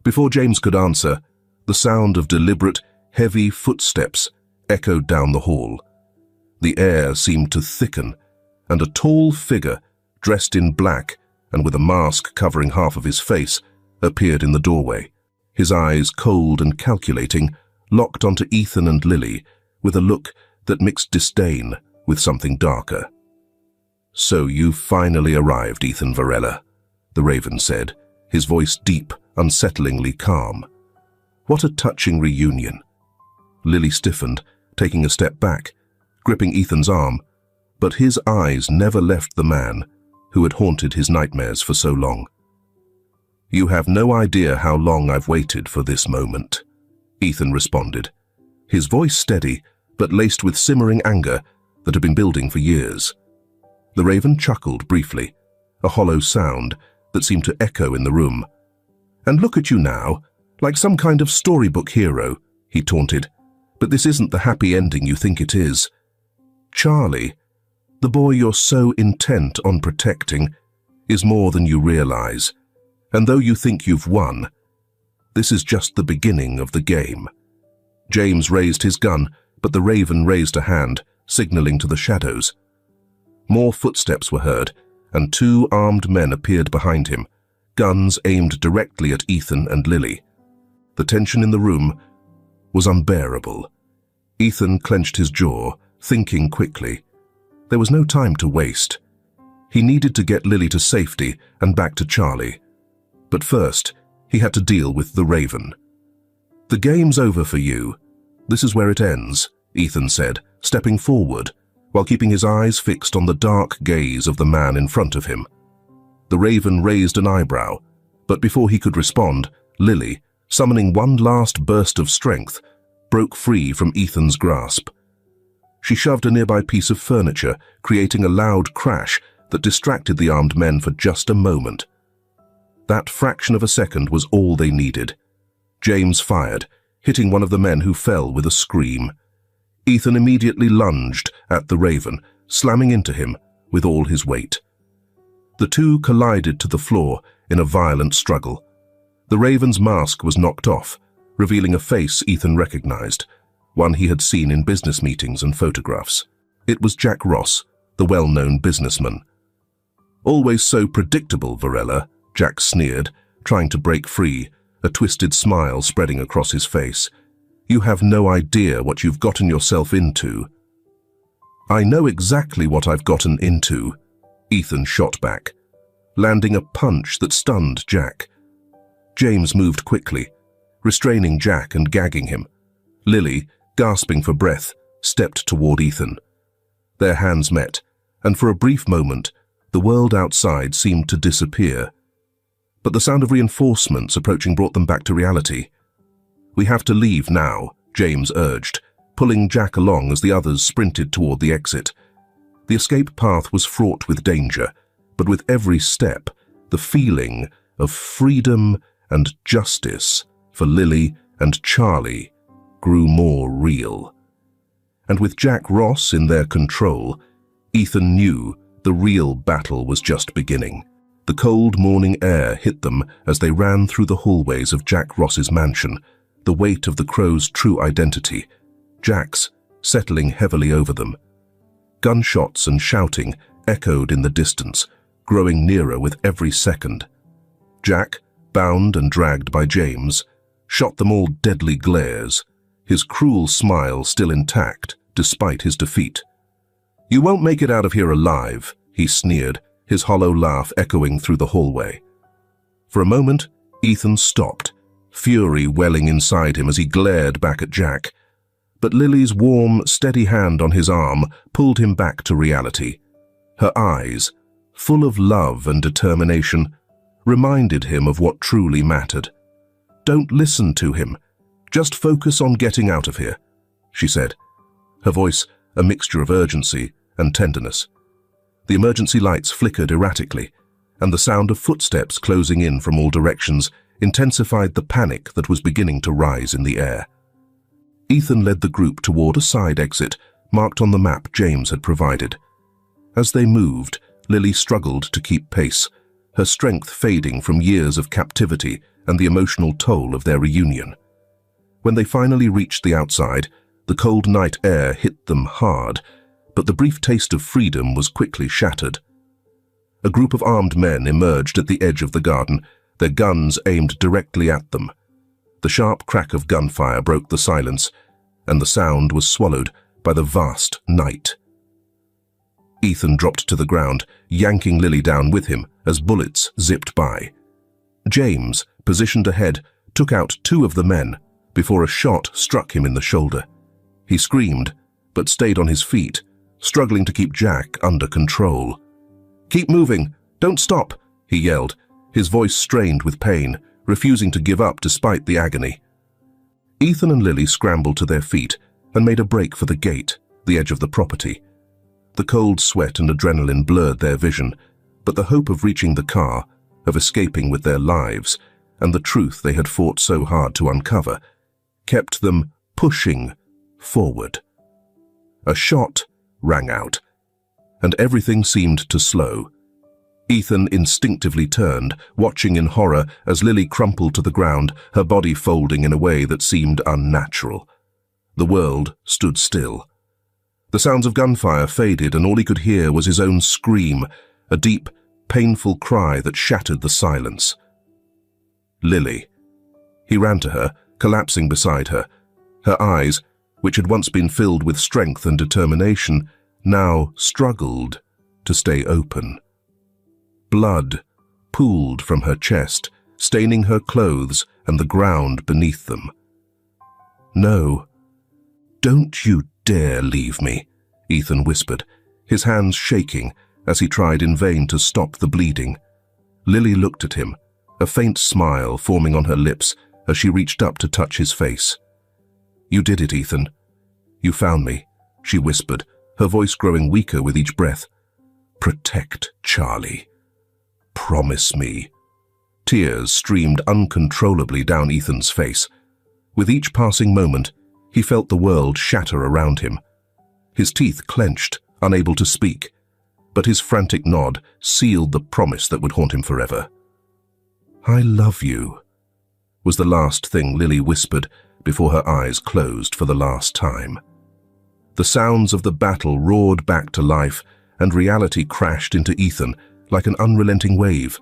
Before James could answer, the sound of deliberate, heavy footsteps echoed down the hall. The air seemed to thicken, and a tall figure, dressed in black and with a mask covering half of his face, appeared in the doorway, his eyes cold and calculating, locked onto Ethan and Lily with a look that mixed disdain with something darker. "So you've finally arrived, Ethan Varela," the Raven said, his voice deep, unsettlingly calm. "What a touching reunion." Lily stiffened, taking a step back, gripping Ethan's arm, but his eyes never left the man who had haunted his nightmares for so long. "You have no idea how long I've waited for this moment," Ethan responded, his voice steady but laced with simmering anger that had been building for years. The Raven chuckled briefly, a hollow sound that seemed to echo in the room. "And look at you now, like some kind of storybook hero," he taunted. "But this isn't the happy ending you think it is. Charlie, the boy you're so intent on protecting, is more than you realize. And though you think you've won, this is just the beginning of the game." James raised his gun, but the Raven raised a hand, signaling to the shadows. More footsteps were heard, and 2 armed men appeared behind him, guns aimed directly at Ethan and Lily. The tension in the room was unbearable. Ethan clenched his jaw, thinking quickly. There was no time to waste. He needed to get Lily to safety and back to Charlie. But first, He had to deal with the Raven. "The game's over for you. This is where it ends," Ethan said, stepping forward, while keeping his eyes fixed on the dark gaze of the man in front of him. The Raven raised an eyebrow, but before he could respond, Lily, summoning one last burst of strength, broke free from Ethan's grasp. She shoved a nearby piece of furniture, creating a loud crash that distracted the armed men for just a moment. That fraction of a second was all they needed. James fired, hitting one of the men who fell with a scream. Ethan immediately lunged at the Raven, slamming into him with all his weight. The two collided to the floor in a violent struggle. The Raven's mask was knocked off, revealing a face Ethan recognized, one he had seen in business meetings and photographs. It was Jack Ross, the well-known businessman. "Always so predictable, Varela," Jack sneered, trying to break free, a twisted smile spreading across his face. "You have no idea what you've gotten yourself into." "I know exactly what I've gotten into," Ethan shot back, landing a punch that stunned Jack. James moved quickly, restraining Jack and gagging him. Lily, gasping for breath, stepped toward Ethan. Their hands met, and for a brief moment, the world outside seemed to disappear. But the sound of reinforcements approaching brought them back to reality. "We have to leave now," James urged, pulling Jack along as the others sprinted toward the exit. The escape path was fraught with danger, but with every step, the feeling of freedom and justice for Lily and Charlie grew more real. And with Jack Ross in their control, Ethan knew the real battle was just beginning. The cold morning air hit them as they ran through the hallways of Jack Ross's mansion, the weight of the crow's true identity, Jack's, settling heavily over them. Gunshots and shouting echoed in the distance, growing nearer with every second. Jack, bound and dragged by James, shot them all deadly glares, his cruel smile still intact despite his defeat. "You won't make it out of here alive," he sneered, his hollow laugh echoing through the hallway. For a moment, Ethan stopped, fury welling inside him as he glared back at Jack. But Lily's warm, steady hand on his arm pulled him back to reality. Her eyes, full of love and determination, reminded him of what truly mattered. "Don't listen to him. Just focus on getting out of here," she said, her voice a mixture of urgency and tenderness. The emergency lights flickered erratically, and the sound of footsteps closing in from all directions intensified the panic that was beginning to rise in the air. Ethan led the group toward a side exit marked on the map James had provided. As they moved, Lily struggled to keep pace, her strength fading from years of captivity and the emotional toll of their reunion. When they finally reached the outside, the cold night air hit them hard, but the brief taste of freedom was quickly shattered. A group of armed men emerged at the edge of the garden, their guns aimed directly at them. The sharp crack of gunfire broke the silence, and the sound was swallowed by the vast night. Ethan dropped to the ground, yanking Lily down with him as bullets zipped by. James, positioned ahead, took out two of the men before a shot struck him in the shoulder. He screamed, but stayed on his feet, struggling to keep Jack under control. "Keep moving! Don't stop!" he yelled, his voice strained with pain, refusing to give up despite the agony. Ethan and Lily scrambled to their feet and made a break for the gate, the edge of the property. The cold sweat and adrenaline blurred their vision, but the hope of reaching the car, of escaping with their lives, and the truth they had fought so hard to uncover, kept them pushing forward. A shot rang out, and everything seemed to slow. Ethan instinctively turned, watching in horror as Lily crumpled to the ground, her body folding in a way that seemed unnatural. The world stood still. The sounds of gunfire faded, and all he could hear was his own scream, a deep, painful cry that shattered the silence. Lily. He ran to her, collapsing beside her. Her eyes, which had once been filled with strength and determination, now struggled to stay open. Blood pooled from her chest staining her clothes and the ground beneath them. "No, don't you dare leave me," Ethan whispered, his hands shaking as he tried in vain to stop the bleeding. Lily looked at him, a faint smile forming on her lips as she reached up to touch his face. "You did it, Ethan. You found me," she whispered, her voice growing weaker with each breath. "Protect Charlie. Promise me." Tears streamed uncontrollably down Ethan's face. With each passing moment, he felt the world shatter around him. His teeth clenched, unable to speak, but his frantic nod sealed the promise that would haunt him forever. "I love you," was the last thing Lily whispered before her eyes closed for the last time. The sounds of the battle roared back to life, and reality crashed into Ethan like an unrelenting wave.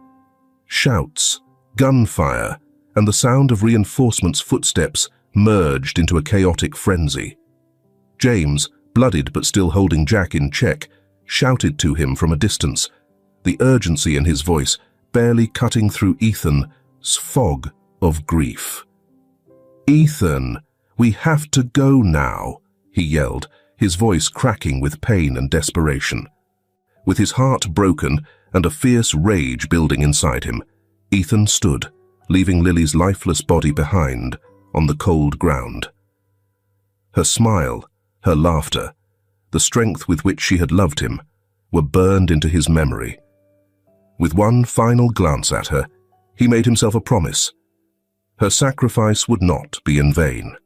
Shouts, gunfire, and the sound of reinforcements' footsteps merged into a chaotic frenzy. James, bloodied but still holding Jack in check, shouted to him from a distance, the urgency in his voice barely cutting through Ethan's fog of grief. "Ethan, we have to go now," he yelled, his voice cracking with pain and desperation. With his heart broken and a fierce rage building inside him, Ethan stood, leaving Lily's lifeless body behind on the cold ground. Her smile, her laughter, the strength with which she had loved him, were burned into his memory. With one final glance at her, he made himself a promise. Her sacrifice would not be in vain.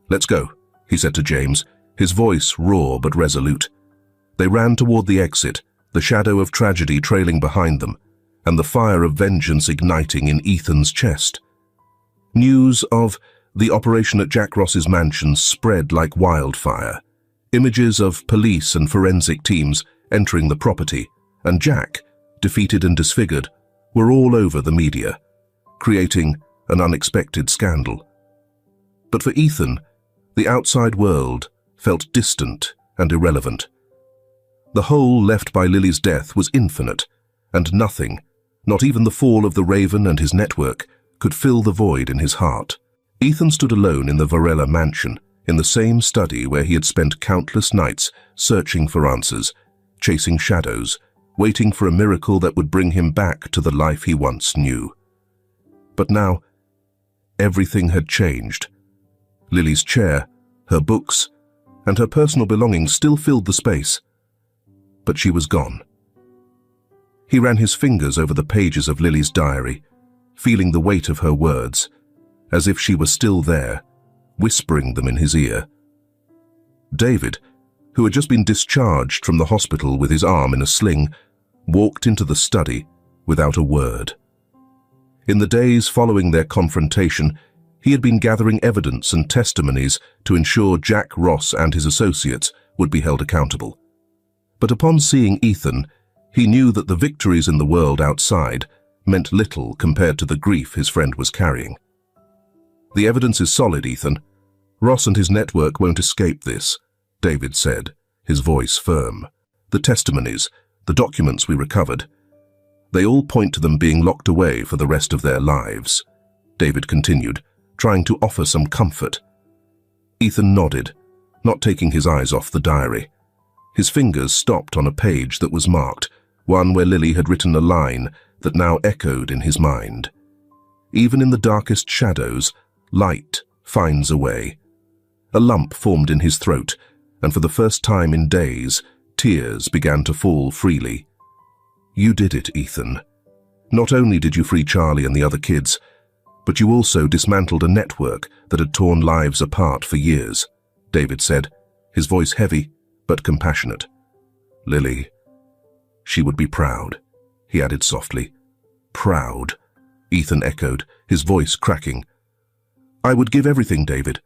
"Let's go," he said to James, his voice raw but resolute. They ran toward the exit, the shadow of tragedy trailing behind them, and the fire of vengeance igniting in Ethan's chest. News of the operation at Jack Ross's mansion spread like wildfire. Images of police and forensic teams entering the property, and Jack, defeated and disfigured, were all over the media, creating an unexpected scandal. But for Ethan, the outside world felt distant and irrelevant. The hole left by Lily's death was infinite, and nothing, not even the fall of the Raven and his network, could fill the void in his heart. Ethan stood alone in the Varela mansion, in the same study where he had spent countless nights searching for answers, chasing shadows, waiting for a miracle that would bring him back to the life he once knew. But now, everything had changed. Lily's chair, her books, and her personal belongings still filled the space, but she was gone. He ran his fingers over the pages of Lily's diary, feeling the weight of her words, as if she was still there, whispering them in his ear. David, who had just been discharged from the hospital with his arm in a sling, walked into the study without a word. In the days following their confrontation, he had been gathering evidence and testimonies to ensure Jack Ross and his associates would be held accountable. But upon seeing Ethan, he knew that the victories in the world outside meant little compared to the grief his friend was carrying. "The evidence is solid, Ethan. Ross and his network won't escape this," David said, his voice firm. "The testimonies, the documents we recovered, they all point to them being locked away for the rest of their lives," David continued, trying to offer some comfort. Ethan nodded, not taking his eyes off the diary. His fingers stopped on a page that was marked, one where Lily had written a line that now echoed in his mind. "Even in the darkest shadows, light finds a way." A lump formed in his throat, and for the first time in days, tears began to fall freely. "You did it, Ethan. Not only did you free Charlie and the other kids, but you also dismantled a network that had torn lives apart for years," David said, his voice heavy but compassionate. "Lily, she would be proud," he added softly. "Proud," Ethan echoed, his voice cracking. "I would give everything, David.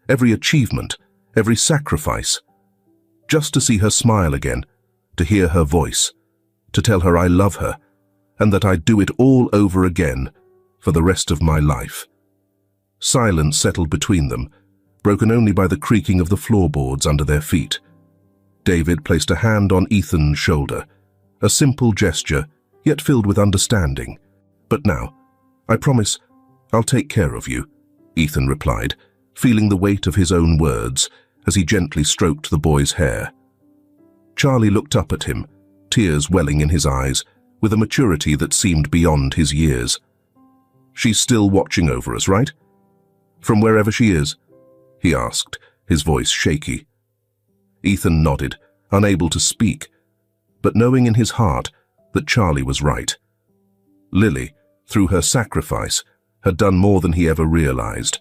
Every achievement, every sacrifice. Just to see her smile again, to hear her voice, to tell her I love her, and that I'd do it all over again for the rest of my life." Silence settled between them, broken only by the creaking of the floorboards under their feet. David placed a hand on Ethan's shoulder, a simple gesture, yet filled with understanding. "But now, "I promise I'll take care of you," Ethan replied, feeling the weight of his own words as he gently stroked the boy's hair. Charlie looked up at him, tears welling in his eyes, with a maturity that seemed beyond his years. "She's still watching over us, right? From wherever she is?" he asked, his voice shaky. Ethan nodded, unable to speak, but knowing in his heart that Charlie was right. Lily, through her sacrifice, had done more than he ever realized.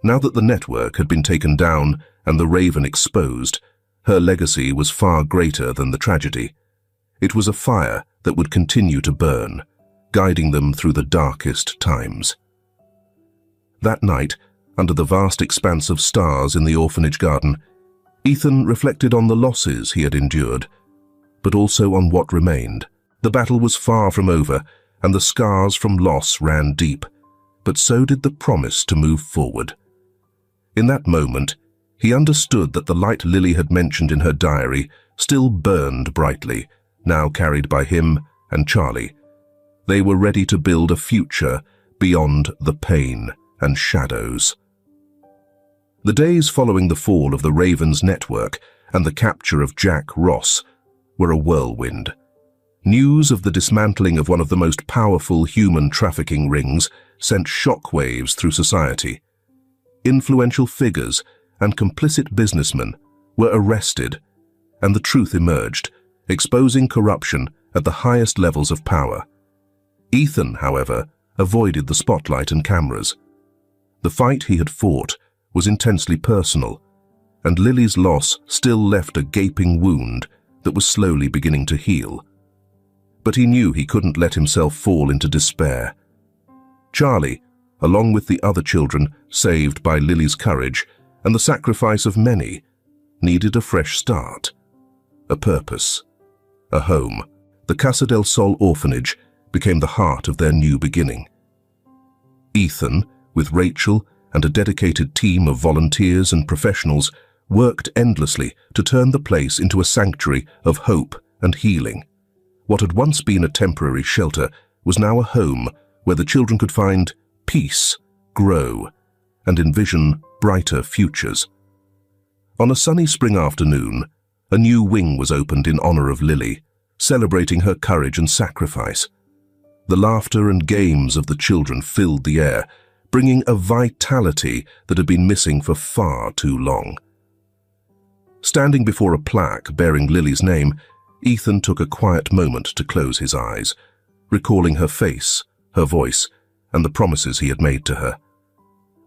Now that the network had been taken down and the Raven exposed, her legacy was far greater than the tragedy. It was a fire that would continue to burn, guiding them through the darkest times. That night, under the vast expanse of stars in the orphanage garden, Ethan reflected on the losses he had endured, but also on what remained. The battle was far from over, and the scars from loss ran deep, but so did the promise to move forward. In that moment, he understood that the light Lily had mentioned in her diary still burned brightly, now carried by him and Charlie. They were ready to build a future beyond the pain and shadows. The days following the fall of the Raven's network and the capture of Jack Ross were a whirlwind. News of the dismantling of one of the most powerful human trafficking rings sent shockwaves through society. Influential figures and complicit businessmen were arrested, and the truth emerged, exposing corruption at the highest levels of power. Ethan, however, avoided the spotlight and cameras. The fight he had fought was intensely personal, and Lily's loss still left a gaping wound that was slowly beginning to heal. But he knew he couldn't let himself fall into despair. Charlie, along with the other children saved by Lily's courage and the sacrifice of many, needed a fresh start, a purpose, a home. The Casa del Sol orphanage became the heart of their new beginning. Ethan, with Rachel and a dedicated team of volunteers and professionals, worked endlessly to turn the place into a sanctuary of hope and healing. What had once been a temporary shelter was now a home where the children could find peace, grow, and envision brighter futures. On a sunny spring afternoon, a new wing was opened in honor of Lily, celebrating her courage and sacrifice. The laughter and games of the children filled the air, bringing a vitality that had been missing for far too long. Standing before a plaque bearing Lily's name, Ethan took a quiet moment to close his eyes, recalling her face, her voice, and the promises he had made to her.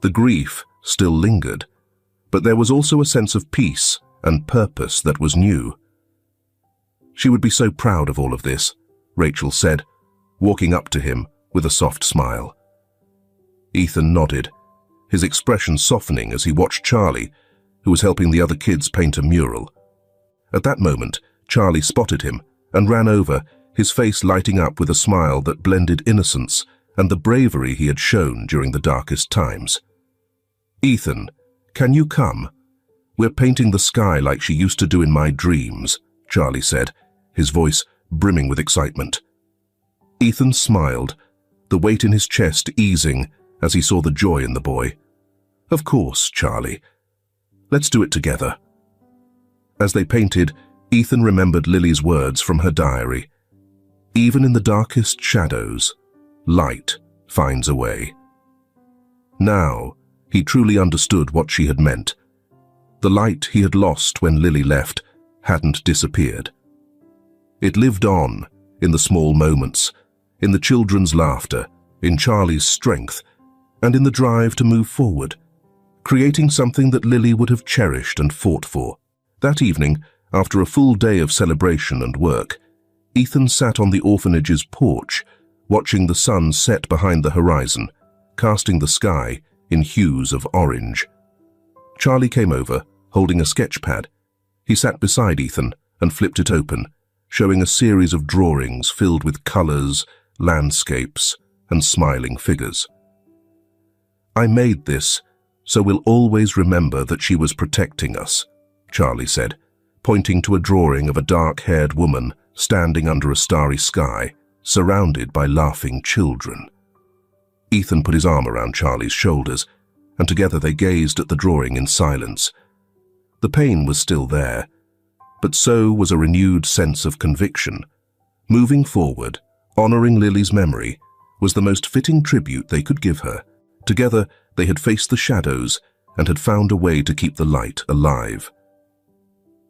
The grief still lingered, but there was also a sense of peace and purpose that was new. "She would be so proud of all of this," Rachel said, walking up to him with a soft smile. Ethan nodded, his expression softening as he watched Charlie, who was helping the other kids paint a mural. At that moment, Charlie spotted him and ran over, his face lighting up with a smile that blended innocence and the bravery he had shown during the darkest times. "Ethan, can you come? We're painting the sky like she used to do in my dreams," Charlie said, his voice brimming with excitement. Ethan smiled, the weight in his chest easing as he saw the joy in the boy. "Of course, Charlie. Let's do it together." As they painted, Ethan remembered Lily's words from her diary. "Even in the darkest shadows, light finds a way." Now, he truly understood what she had meant. The light he had lost when Lily left hadn't disappeared. It lived on, in the small moments, in the children's laughter, in Charlie's strength, and in the drive to move forward, creating something that Lily would have cherished and fought for. That evening, after a full day of celebration and work, Ethan sat on the orphanage's porch, watching the sun set behind the horizon, casting the sky in hues of orange. Charlie came over, holding a sketch pad. He sat beside Ethan and flipped it open, showing a series of drawings filled with colors, landscapes, and smiling figures. "I made this so we'll always remember that she was protecting us," Charlie said, pointing to a drawing of a dark-haired woman standing under a starry sky, surrounded by laughing children. Ethan put his arm around Charlie's shoulders, and together they gazed at the drawing in silence. The pain was still there, but so was a renewed sense of conviction. Moving forward, honoring Lily's memory, was the most fitting tribute they could give her. Together, they had faced the shadows and had found a way to keep the light alive.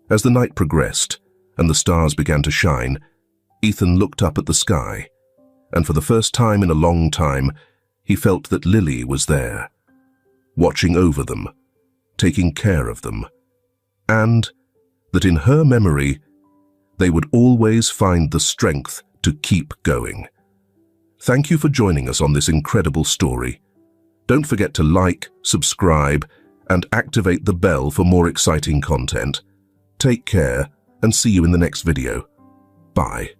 As the night progressed and the stars began to shine, Ethan looked up at the sky, and for the first time in a long time, he felt that Lily was there, watching over them, taking care of them, and that in her memory, they would always find the strength to keep going. Thank you for joining us on this incredible story. Don't forget to like, subscribe, and activate the bell for more exciting content. Take care and see you in the next video. Bye.